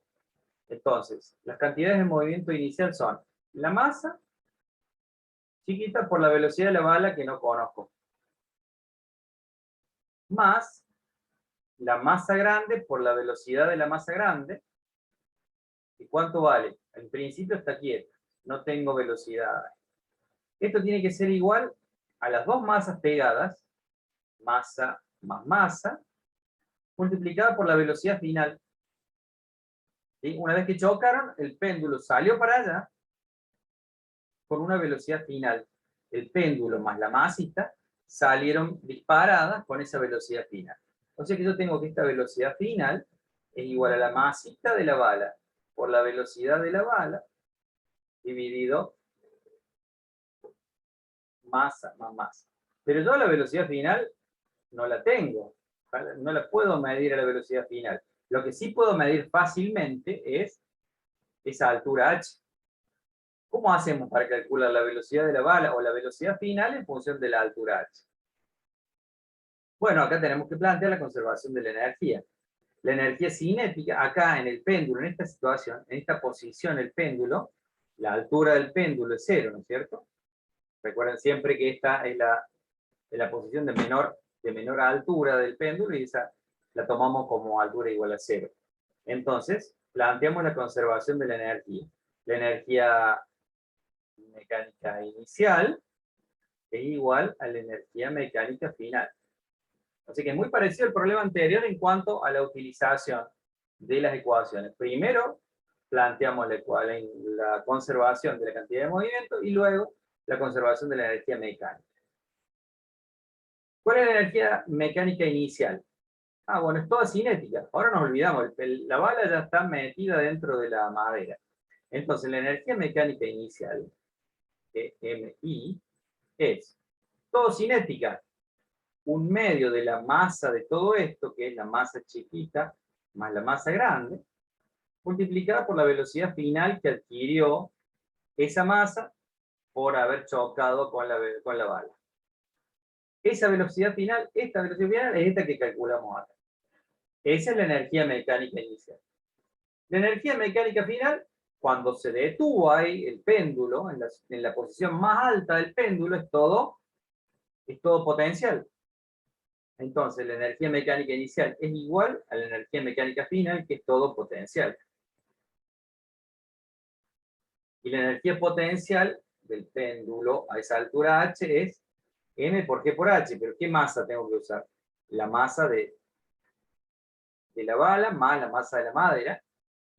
Entonces, las cantidades de movimiento inicial son la masa chiquita por la velocidad de la bala que no conozco, más la masa grande por la velocidad de la masa grande. ¿Y cuánto vale? En principio está quieta, no tengo velocidad. Esto tiene que ser igual a las dos masas pegadas, masa más masa, multiplicada por la velocidad final. ¿Sí? Una vez que chocaron, el péndulo salió para allá con una velocidad final. El péndulo más la masita salieron disparadas con esa velocidad final. O sea que yo tengo que esta velocidad final es igual a la masita de la bala por la velocidad de la bala dividido masa más masa. Pero yo la velocidad final no la tengo. No la puedo medir a la velocidad final. Lo que sí puedo medir fácilmente es esa altura h. ¿Cómo hacemos para calcular la velocidad de la bala o la velocidad final en función de la altura h? Bueno, acá tenemos que plantear la conservación de la energía. La energía cinética, acá en el péndulo, en esta situación, en esta posición, el péndulo, la altura del péndulo es 0, ¿no es cierto? Recuerden siempre que esta es la posición de menor altura del péndulo y esa la tomamos como altura igual a 0. Entonces, planteamos la conservación de la energía. La energía mecánica inicial es igual a la energía mecánica final. Así que es muy parecido al problema anterior en cuanto a la utilización de las ecuaciones. Primero, planteamos la conservación de la cantidad de movimiento y luego la conservación de la energía mecánica. ¿Cuál es la energía mecánica inicial? Ah, bueno, es toda cinética. Ahora nos olvidamos, la bala ya está metida dentro de la madera. Entonces, la energía mecánica inicial, MI, es todo cinética. Un medio de la masa de todo esto, que es la masa chiquita más la masa grande, multiplicada por la velocidad final que adquirió esa masa por haber chocado con la bala. Esa velocidad final, esta velocidad final es esta que calculamos acá. Esa es la energía mecánica inicial. La energía mecánica final, cuando se detuvo ahí el péndulo, en la posición más alta del péndulo, es todo potencial. Entonces, la energía mecánica inicial es igual a la energía mecánica final, que es todo potencial. Y la energía potencial del péndulo a esa altura h es m por g por h. ¿Pero qué masa tengo que usar? La masa de la bala más la masa de la madera,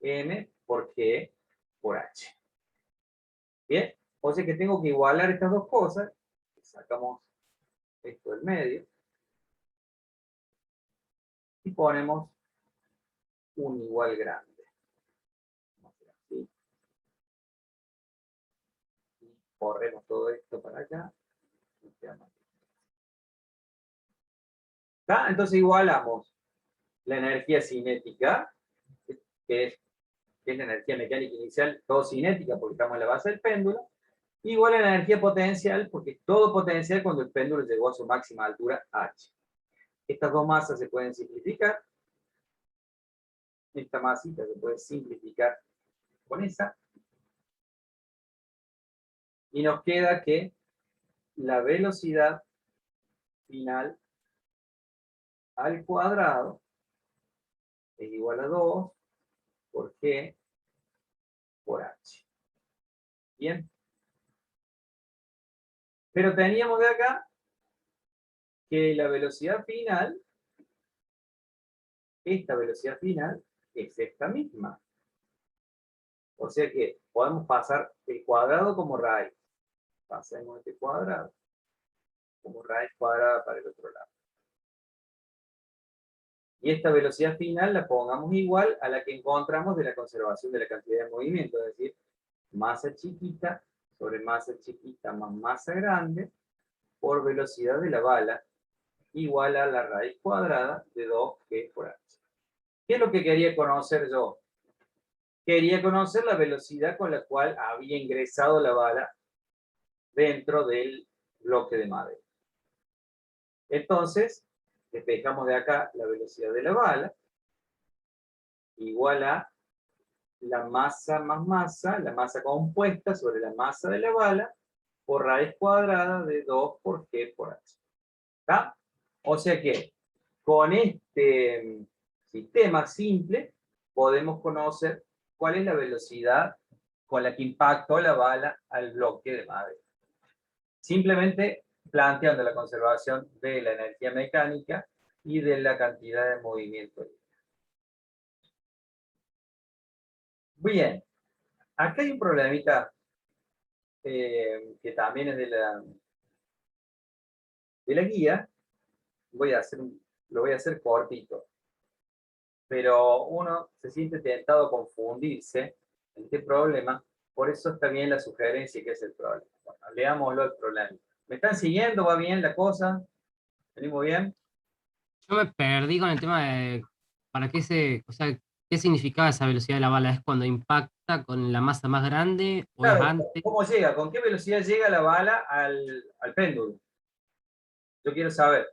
m por g por h. Bien, o sea que tengo que igualar estas dos cosas. Sacamos esto del medio. y ponemos un igual grande. Vamos a hacer así. Y corremos todo esto para acá. ¿Está? Entonces igualamos la energía cinética, que es la energía mecánica inicial, todo cinética, porque estamos en la base del péndulo, igual a la energía potencial, porque es todo potencial cuando el péndulo llegó a su máxima altura h. Estas dos masas se pueden simplificar. Esta masita se puede simplificar con esa. Y nos queda que la velocidad final al cuadrado es igual a 2 por g por h. Bien. Pero teníamos de acá que la velocidad final, esta velocidad final, es esta misma. O sea que podemos pasar el cuadrado como raíz. Pasemos este cuadrado como raíz cuadrada para el otro lado. Y esta velocidad final la pongamos igual a la que encontramos de la conservación de la cantidad de movimiento, es decir, masa chiquita sobre masa chiquita más masa grande por velocidad de la bala igual a la raíz cuadrada de 2g por h. ¿Qué es lo que quería conocer yo? Quería conocer la velocidad con la cual había ingresado la bala dentro del bloque de madera. Entonces, despejamos de acá la velocidad de la bala igual a la masa más masa, la masa compuesta sobre la masa de la bala por raíz cuadrada de 2 por g por h. ¿Está? O sea que con este sistema simple podemos conocer cuál es la velocidad con la que impactó la bala al bloque de madera. Simplemente planteando la conservación de la energía mecánica y de la cantidad de movimiento. Bien, acá hay un problemita que también es de la guía. Lo voy a hacer cortito. Pero uno se siente tentado a confundirse en este problema, por eso está bien la sugerencia que es el problema. Bueno, leámoslo el problema. ¿Me están siguiendo? ¿Va bien la cosa? ¿Venimos bien? Yo me perdí con el tema de para qué o sea, qué significaba esa velocidad de la bala. ¿Es cuando impacta con la masa más grande o es Claro, antes? ¿cómo llega? ¿Con qué velocidad llega la bala al péndulo? Yo quiero saber,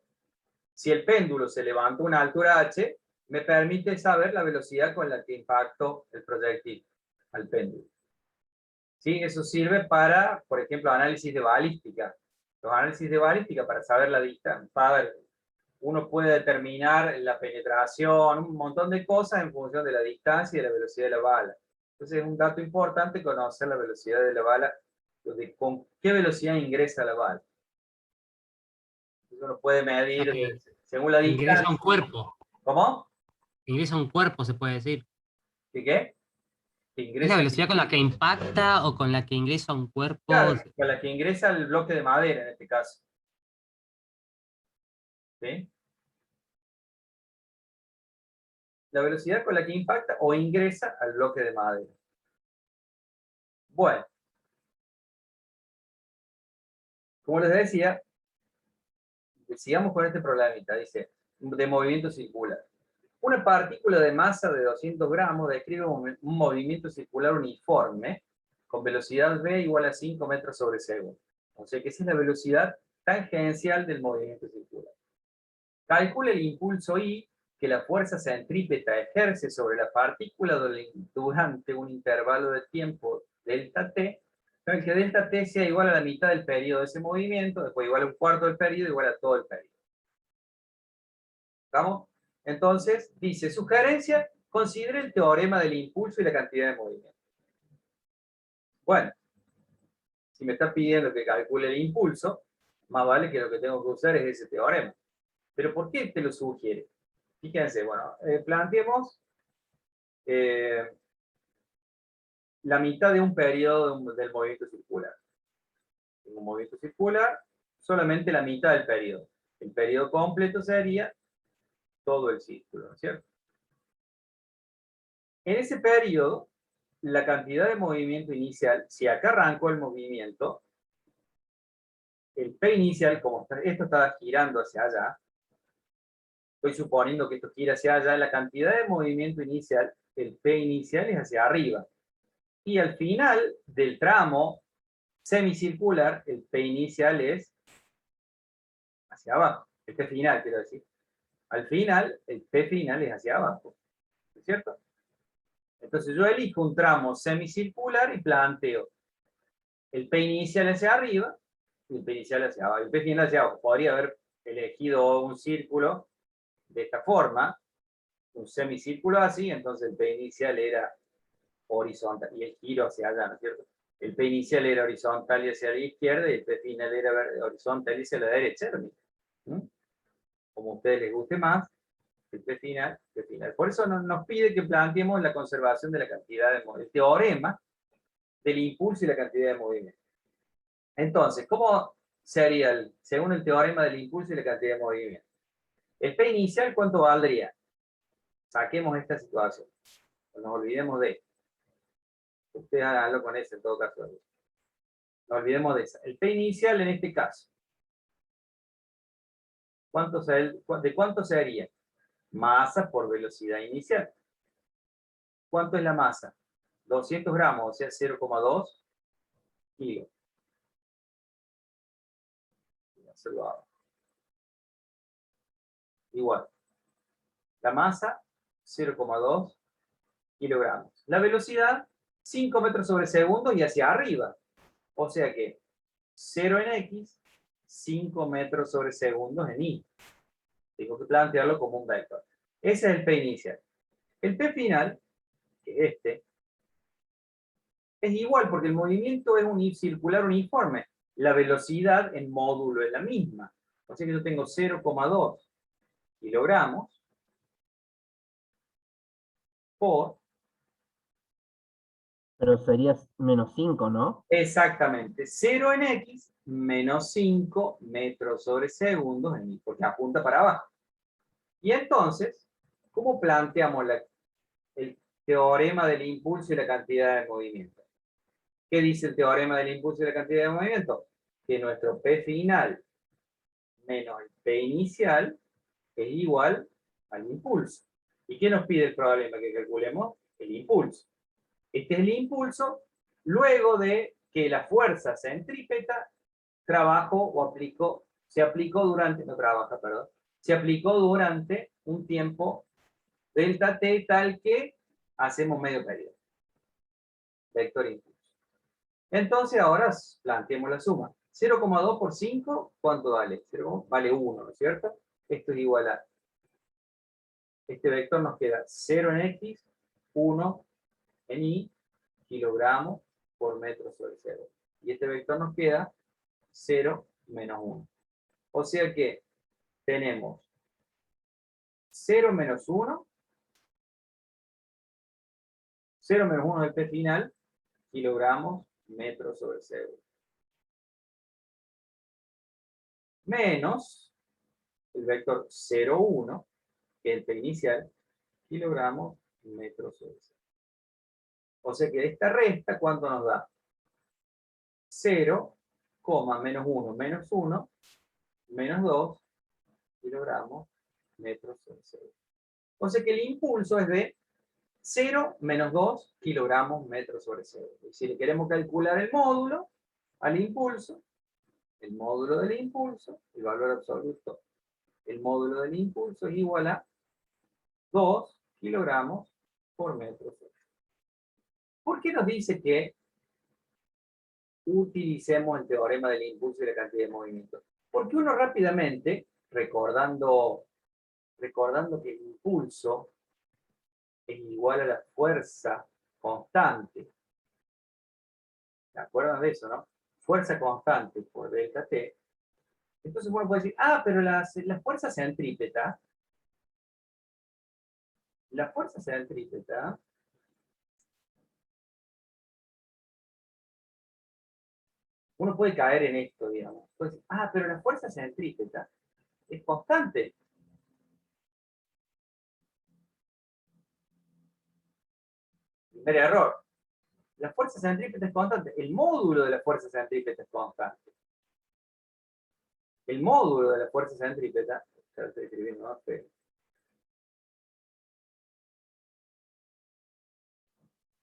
si el péndulo se levantó a una altura h, me permite saber la velocidad con la que impactó el proyectil al péndulo. ¿Sí? Eso sirve para, por ejemplo, análisis de balística. Los análisis de balística para saber la distancia. Para ver, uno puede determinar la penetración, un montón de cosas en función de la distancia y de la velocidad de la bala. Entonces es un dato importante conocer la velocidad de la bala, de con qué velocidad ingresa la bala. Uno puede O sea, medir que según la ingresa a un distancia. cuerpo. ¿Cómo? Ingresa a un cuerpo, se puede decir. ¿Qué qué? Que ¿Es la ingresa, velocidad con la que impacta o con la que ingresa a un cuerpo? claro, con la que ingresa el bloque de madera en este caso. ¿Sí? La velocidad con la que impacta o ingresa al bloque de madera. Bueno, como les decía, sigamos con este problemita, dice, de movimiento circular. Una partícula de masa de 200 gramos describe un movimiento circular uniforme con velocidad v igual a 5 metros sobre segundo. O sea que esa es la velocidad tangencial del movimiento circular. Calcula el impulso I que la fuerza centrípeta ejerce sobre la partícula durante un intervalo de tiempo delta t, para que delta t sea igual a la mitad del periodo de ese movimiento, después igual a un cuarto del periodo, igual a todo el periodo. ¿Estamos? Entonces, dice, sugerencia, considere el teorema del impulso y la cantidad de movimiento. Bueno, si me está pidiendo que calcule el impulso, más vale que lo que tengo que usar es ese teorema. ¿Pero por qué te lo sugiere? Fíjense, bueno, planteemos la mitad de un periodo del movimiento circular. En un movimiento circular, solamente la mitad del periodo. El periodo completo sería todo el círculo, ¿no es cierto? En ese periodo, la cantidad de movimiento inicial, si acá arrancó el movimiento, el P inicial, como esto estaba girando hacia allá, estoy suponiendo que esto gira hacia allá, la cantidad de movimiento inicial, el P inicial es hacia arriba. Y al final del tramo semicircular, el P inicial es hacia abajo. El P final, quiero decir. Al final, el P final es hacia abajo. ¿No es cierto? Entonces yo elijo un tramo semicircular y planteo el P inicial hacia arriba y el P inicial hacia abajo. El P final hacia abajo. Podría haber elegido un círculo de esta forma, un semicírculo así, entonces el P inicial era horizontal y el giro hacia allá, ¿no es cierto? El P inicial era horizontal y hacia la izquierda y el P final era horizontal y hacia la derecha. ¿Mm? Como a ustedes les guste más, el P final, P final. Por eso nos pide que planteemos la conservación de la cantidad de movimiento, el teorema del impulso y la cantidad de movimiento. Entonces, ¿cómo sería según el teorema del impulso y la cantidad de movimiento? El P inicial, ¿cuánto valdría? Saquemos esta situación. No nos olvidemos de esto. Ustedes háganlo con ese en todo caso. No olvidemos de esa. El P inicial en este caso. ¿De cuánto sería? Masa por velocidad inicial. ¿Cuánto es la masa? 200 gramos, o sea, 0,2 kilos. Igual. La masa, 0,2 kilogramos. La velocidad, 5 metros sobre segundo y hacia arriba. O sea que 0 en X, 5 metros sobre segundo en Y. Tengo que plantearlo como un vector. Ese es el P inicial. El P final, que es igual porque el movimiento es circular uniforme. La velocidad en módulo es la misma. O sea que yo tengo 0,2 kilogramos por... Pero sería menos 5, ¿no? Exactamente. 0 en X menos 5 metros sobre segundos en Y, porque apunta para abajo. Y entonces, ¿cómo planteamos el teorema del impulso y la cantidad de movimiento? ¿Qué dice el teorema del impulso y la cantidad de movimiento? Que nuestro P final menos el P inicial es igual al impulso. ¿Y qué nos pide el problema? Que calculemos el impulso. Este es el impulso luego de que la fuerza centrípeta se aplicó durante un tiempo delta t tal que hacemos medio periodo. Vector impulso. Entonces ahora planteemos la suma. 0,2 por 5, ¿cuánto vale? 0, vale 1, ¿no es cierto? Esto es igual a... Este vector nos queda 0 en X, 1 en Y, kilogramos por metro sobre segundo. Y este vector nos queda 0 menos 1. O sea que tenemos 0 menos 1, 0 menos 1 del P final, kilogramos metros sobre segundo. Menos el vector 0, 1, que es el P inicial, kilogramos metros sobre segundo. O sea que esta resta, ¿cuánto nos da? 0, menos 1, menos 1, menos 2, kilogramos metros sobre segundo. O sea que el impulso es de 0 menos 2 kilogramos metros sobre segundo. Y si le queremos calcular el módulo al impulso, el módulo del impulso, el valor absoluto, el módulo del impulso es igual a 2 kilogramos por metro sobre segundo. ¿Por qué nos dice que utilicemos el teorema del impulso y la cantidad de movimiento? Porque uno rápidamente, recordando que el impulso es igual a la fuerza constante. ¿Se acuerdan de eso, no? Fuerza constante por delta T. Entonces uno puede decir, pero la fuerza centrípeta, uno puede caer en esto, digamos. Puede decir, pero la fuerza centrípeta es constante. Primer error. La fuerza centrípeta es constante. El módulo de la fuerza centrípeta es constante. El módulo de la fuerza centrípeta, ya estoy escribiendo, ¿no?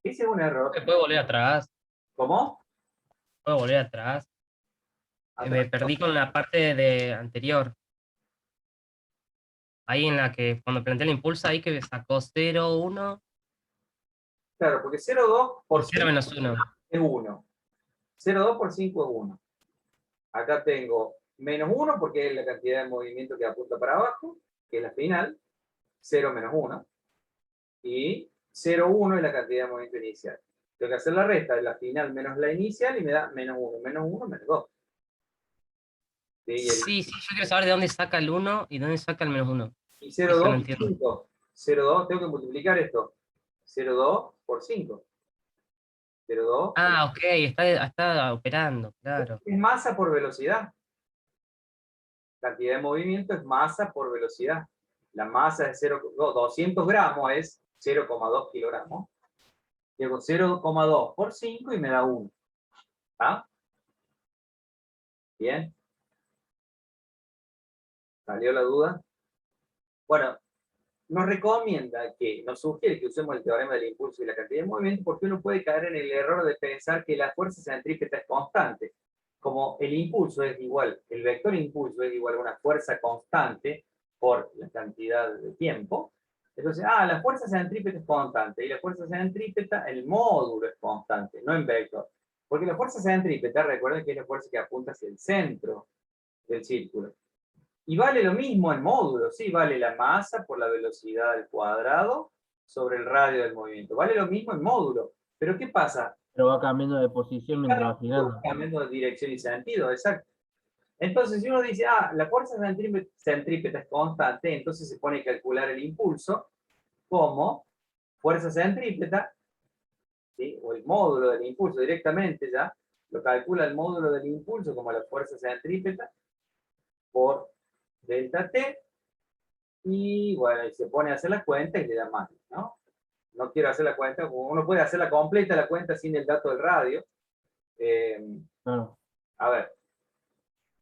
Ese es un error. ¿Se puede volver atrás? ¿Cómo? ¿Puedo volver atrás? Me perdí con la parte de anterior. Ahí en la que, cuando planteé el impulso, ahí que sacó 0, 1 Claro, porque 0,2 por y 0 5 menos 1. es 1. 0,2 por 5 es 1. Acá tengo menos 1 porque es la cantidad de movimiento que apunta para abajo, que es la final. 0 menos 1. Y 0,1 es la cantidad de movimiento inicial. Tengo que hacer la resta de la final menos la inicial y me da menos 1. Menos 1, menos 2. Sí, yo quiero saber de dónde saca el 1 y dónde saca el menos 1. Y Eso no 0,2 por entiendo. 5. 0,2, tengo que multiplicar esto. 0,2 por 5. 0,2 Ah, ok, está operando, claro. es masa por velocidad. Cantidad de movimiento es masa por velocidad. La masa es 200 gramos es 0,2 kilogramos. Llego 0,2 por 5 y me da 1. ¿Está? Bien. ¿Salió la duda? Bueno, nos sugiere que usemos el teorema del impulso y la cantidad de movimiento porque uno puede caer en el error de pensar que la fuerza centrípeta es constante. Como el impulso es igual, el vector impulso es igual a una fuerza constante por la cantidad de tiempo, entonces, la fuerza centrípeta es constante, y la fuerza centrípeta, el módulo es constante, no en vector. Porque la fuerza centrípeta, recuerden que es la fuerza que apunta hacia el centro del círculo. Y vale lo mismo en módulo, ¿sí? Vale la masa por la velocidad al cuadrado sobre el radio del movimiento. Vale lo mismo en módulo. Pero ¿qué pasa? Pero va cambiando de posición mientras va girando. Cambiando de dirección y sentido, exacto. Entonces, si uno dice, la fuerza centrípeta es constante, entonces se pone a calcular el impulso como fuerza centrípeta, ¿sí? O el módulo del impulso directamente ya, lo calcula el módulo del impulso como la fuerza centrípeta por delta T, y bueno, y se pone a hacer la cuenta y le da más, ¿no? No quiero hacer la cuenta, uno puede hacer la completa la cuenta sin el dato del radio. Claro. A ver,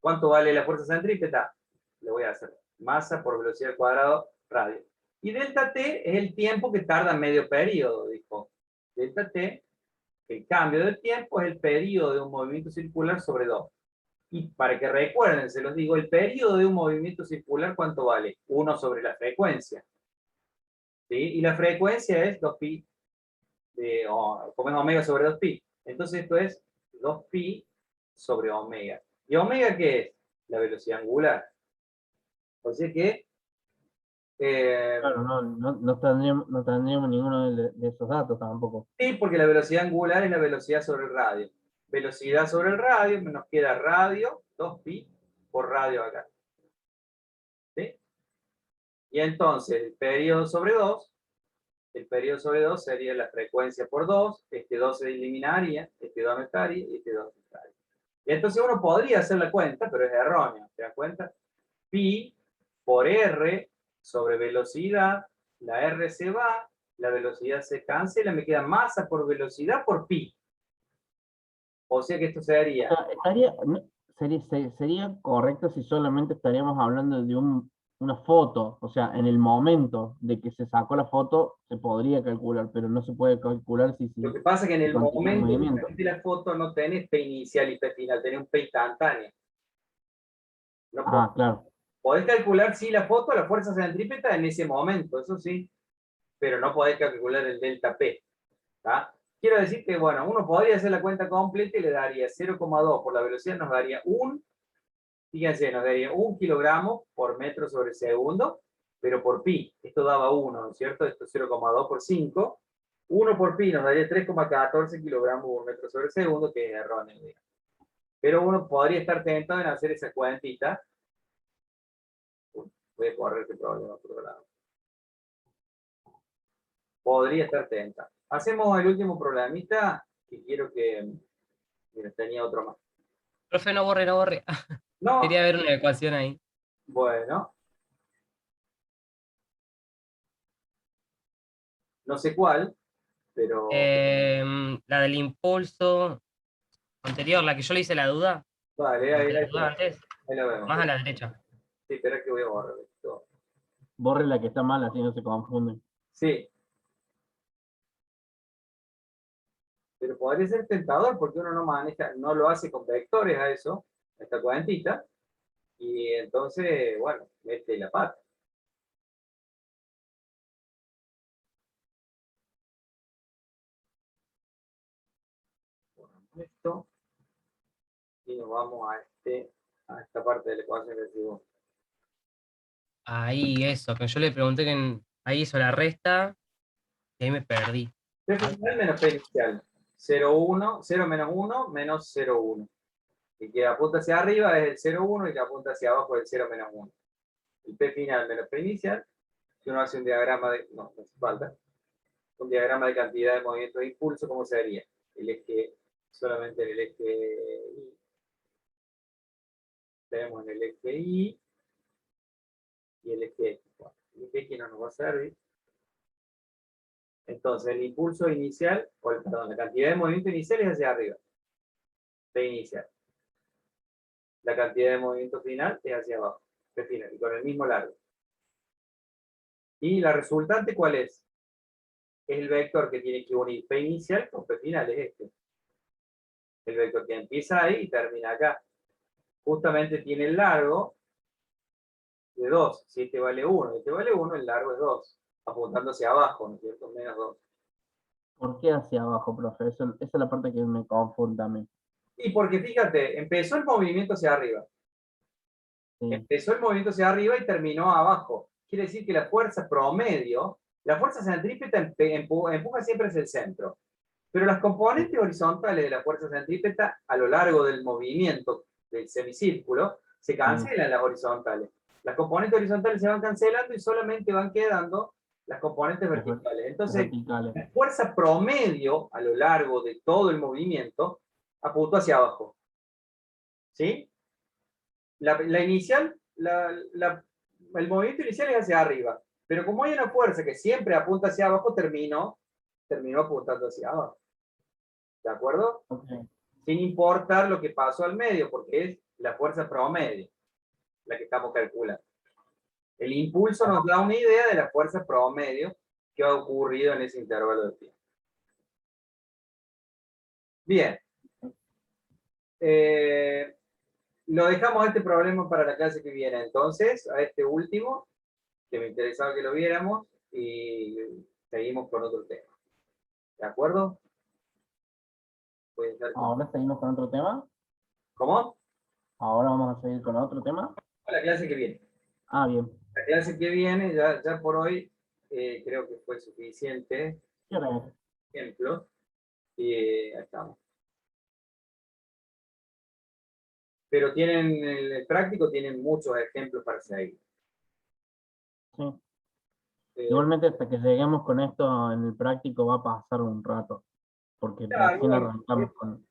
¿cuánto vale la fuerza centrípeta? Le voy a hacer masa por velocidad al cuadrado, radio. Y delta T es el tiempo que tarda medio periodo, dijo. Delta T, el cambio del tiempo es el periodo de un movimiento circular sobre 2. Y para que recuerden, se los digo, el periodo de un movimiento circular, ¿cuánto vale? 1 sobre la frecuencia. ¿Sí? Y la frecuencia es 2pi, como es omega sobre 2pi. Entonces esto es 2pi sobre omega. ¿Y omega qué es? La velocidad angular. O sea que... Claro, no tendríamos ninguno de esos datos tampoco. sí, porque la velocidad angular es la velocidad sobre el radio. Velocidad sobre el radio, nos queda radio, 2pi por radio acá. ¿Sí? Y entonces el periodo sobre 2 sería la frecuencia por 2, este 2 se eliminaría, este 2 no estaría y este 2 no estaría. Y entonces uno podría hacer la cuenta, pero es erróneo, ¿te das cuenta? Pi por R sobre velocidad, la R se va, la velocidad se cancela, me queda masa por velocidad por pi. O sea que esto sería... Sería correcto si solamente estaríamos hablando de una foto, o sea, en el momento de que se sacó la foto se podría calcular, pero no se puede calcular si Lo que pasa es que en el continúa el momento movimiento. de la foto no tenés P inicial y P final, tenés un P instantáneo. No Claro. podés calcular, sí, la foto, la fuerza centrípeta en ese momento, eso sí, pero no podés calcular el delta P. ¿Tá? Quiero decir que, bueno, uno podría hacer la cuenta completa y le daría 0,2 por la velocidad, nos daría fíjense, nos daría 1 kilogramo por metro sobre segundo, pero por pi, esto daba 1, ¿no es cierto? Esto es 0,2 por 5. 1 por pi nos daría 3,14 kilogramos por metro sobre segundo, que es erróneo, digamos. Pero uno podría estar tentado en hacer esa cuentita. Voy a correr este problema por otro lado. Podría estar tentado. Hacemos el último problemita, que quiero que... Mira, tenía otro más. Profe, no borre, no borre. No, Quería ver una ecuación ahí. bueno. No sé cuál, pero La del impulso anterior, la que yo le hice la duda, vale, la que la duda antes, ahí lo vemos. más a la derecha. Sí, espera que voy a borrar esto. Borre la que está mal, así no se confunden. Sí, pero podría ser tentador porque uno no maneja, no lo hace con vectores a eso, a esta cuadrantita, y entonces, bueno, mete la pata. Ponemos esto y nos vamos a esta parte de la ecuación que decimos. Ahí, eso, que yo le pregunté ahí hizo la resta, y ahí me perdí. P final menos P inicial. 0, 1, 0 menos 1 menos 0, 1. El que apunta hacia arriba es el 0, 1 y el que apunta hacia abajo es el 0 menos 1. El P final menos P inicial. Si uno hace un diagrama de. No hace falta. Un diagrama de cantidad de movimiento de impulso, ¿cómo se haría? El eje, solamente en el eje Y. Tenemos en el eje Y y el eje X. Bueno, el eje X no nos va a servir. Entonces, el impulso inicial, perdón, la cantidad de movimiento inicial es hacia arriba. P inicial. La cantidad de movimiento final es hacia abajo. P final, y con el mismo largo. ¿Y la resultante cuál es? Es el vector que tiene que unir P inicial con P final, es este. El vector que empieza ahí y termina acá. Justamente tiene el largo de 2. Si este vale 1 y este vale 1, el largo es 2. Apuntando hacia abajo, ¿no es cierto? Menos 2. ¿Por qué hacia abajo, profe? Esa es la parte que me confunde a mí. Y porque fíjate, empezó el movimiento hacia arriba. Sí. Empezó el movimiento hacia arriba y terminó abajo. Quiere decir que la fuerza promedio, la fuerza centrípeta empuja siempre hacia el centro. Pero las componentes horizontales de la fuerza centrípeta a lo largo del movimiento del semicírculo se cancelan las horizontales. Las componentes horizontales se van cancelando y solamente van quedando las componentes verticales. Entonces, Verticales. la fuerza promedio a lo largo de todo el movimiento apuntó hacia abajo. ¿Sí? La inicial, el movimiento inicial es hacia arriba. Pero como hay una fuerza que siempre apunta hacia abajo, terminó apuntando hacia abajo. ¿De acuerdo? Okay. Sin importar lo que pasó al medio, porque es la fuerza promedio la que estamos calculando. El impulso nos da una idea de la fuerza promedio que ha ocurrido en ese intervalo de tiempo. Bien. Lo dejamos este problema para la clase que viene, entonces, a este último, que me interesaba que lo viéramos, y seguimos con otro tema. ¿De acuerdo? Ahora seguimos con otro tema. ¿Cómo? Ahora vamos a seguir con otro tema. La clase que viene. Ah, bien. La clase que viene, ya por hoy, creo que fue suficiente. ¿Qué hora es? Ejemplo. Y ahí estamos. Pero tienen, en el práctico, tienen muchos ejemplos para seguir. Sí. Igualmente hasta que lleguemos con esto en el práctico va a pasar un rato. Porque Claro, recién arrancamos con...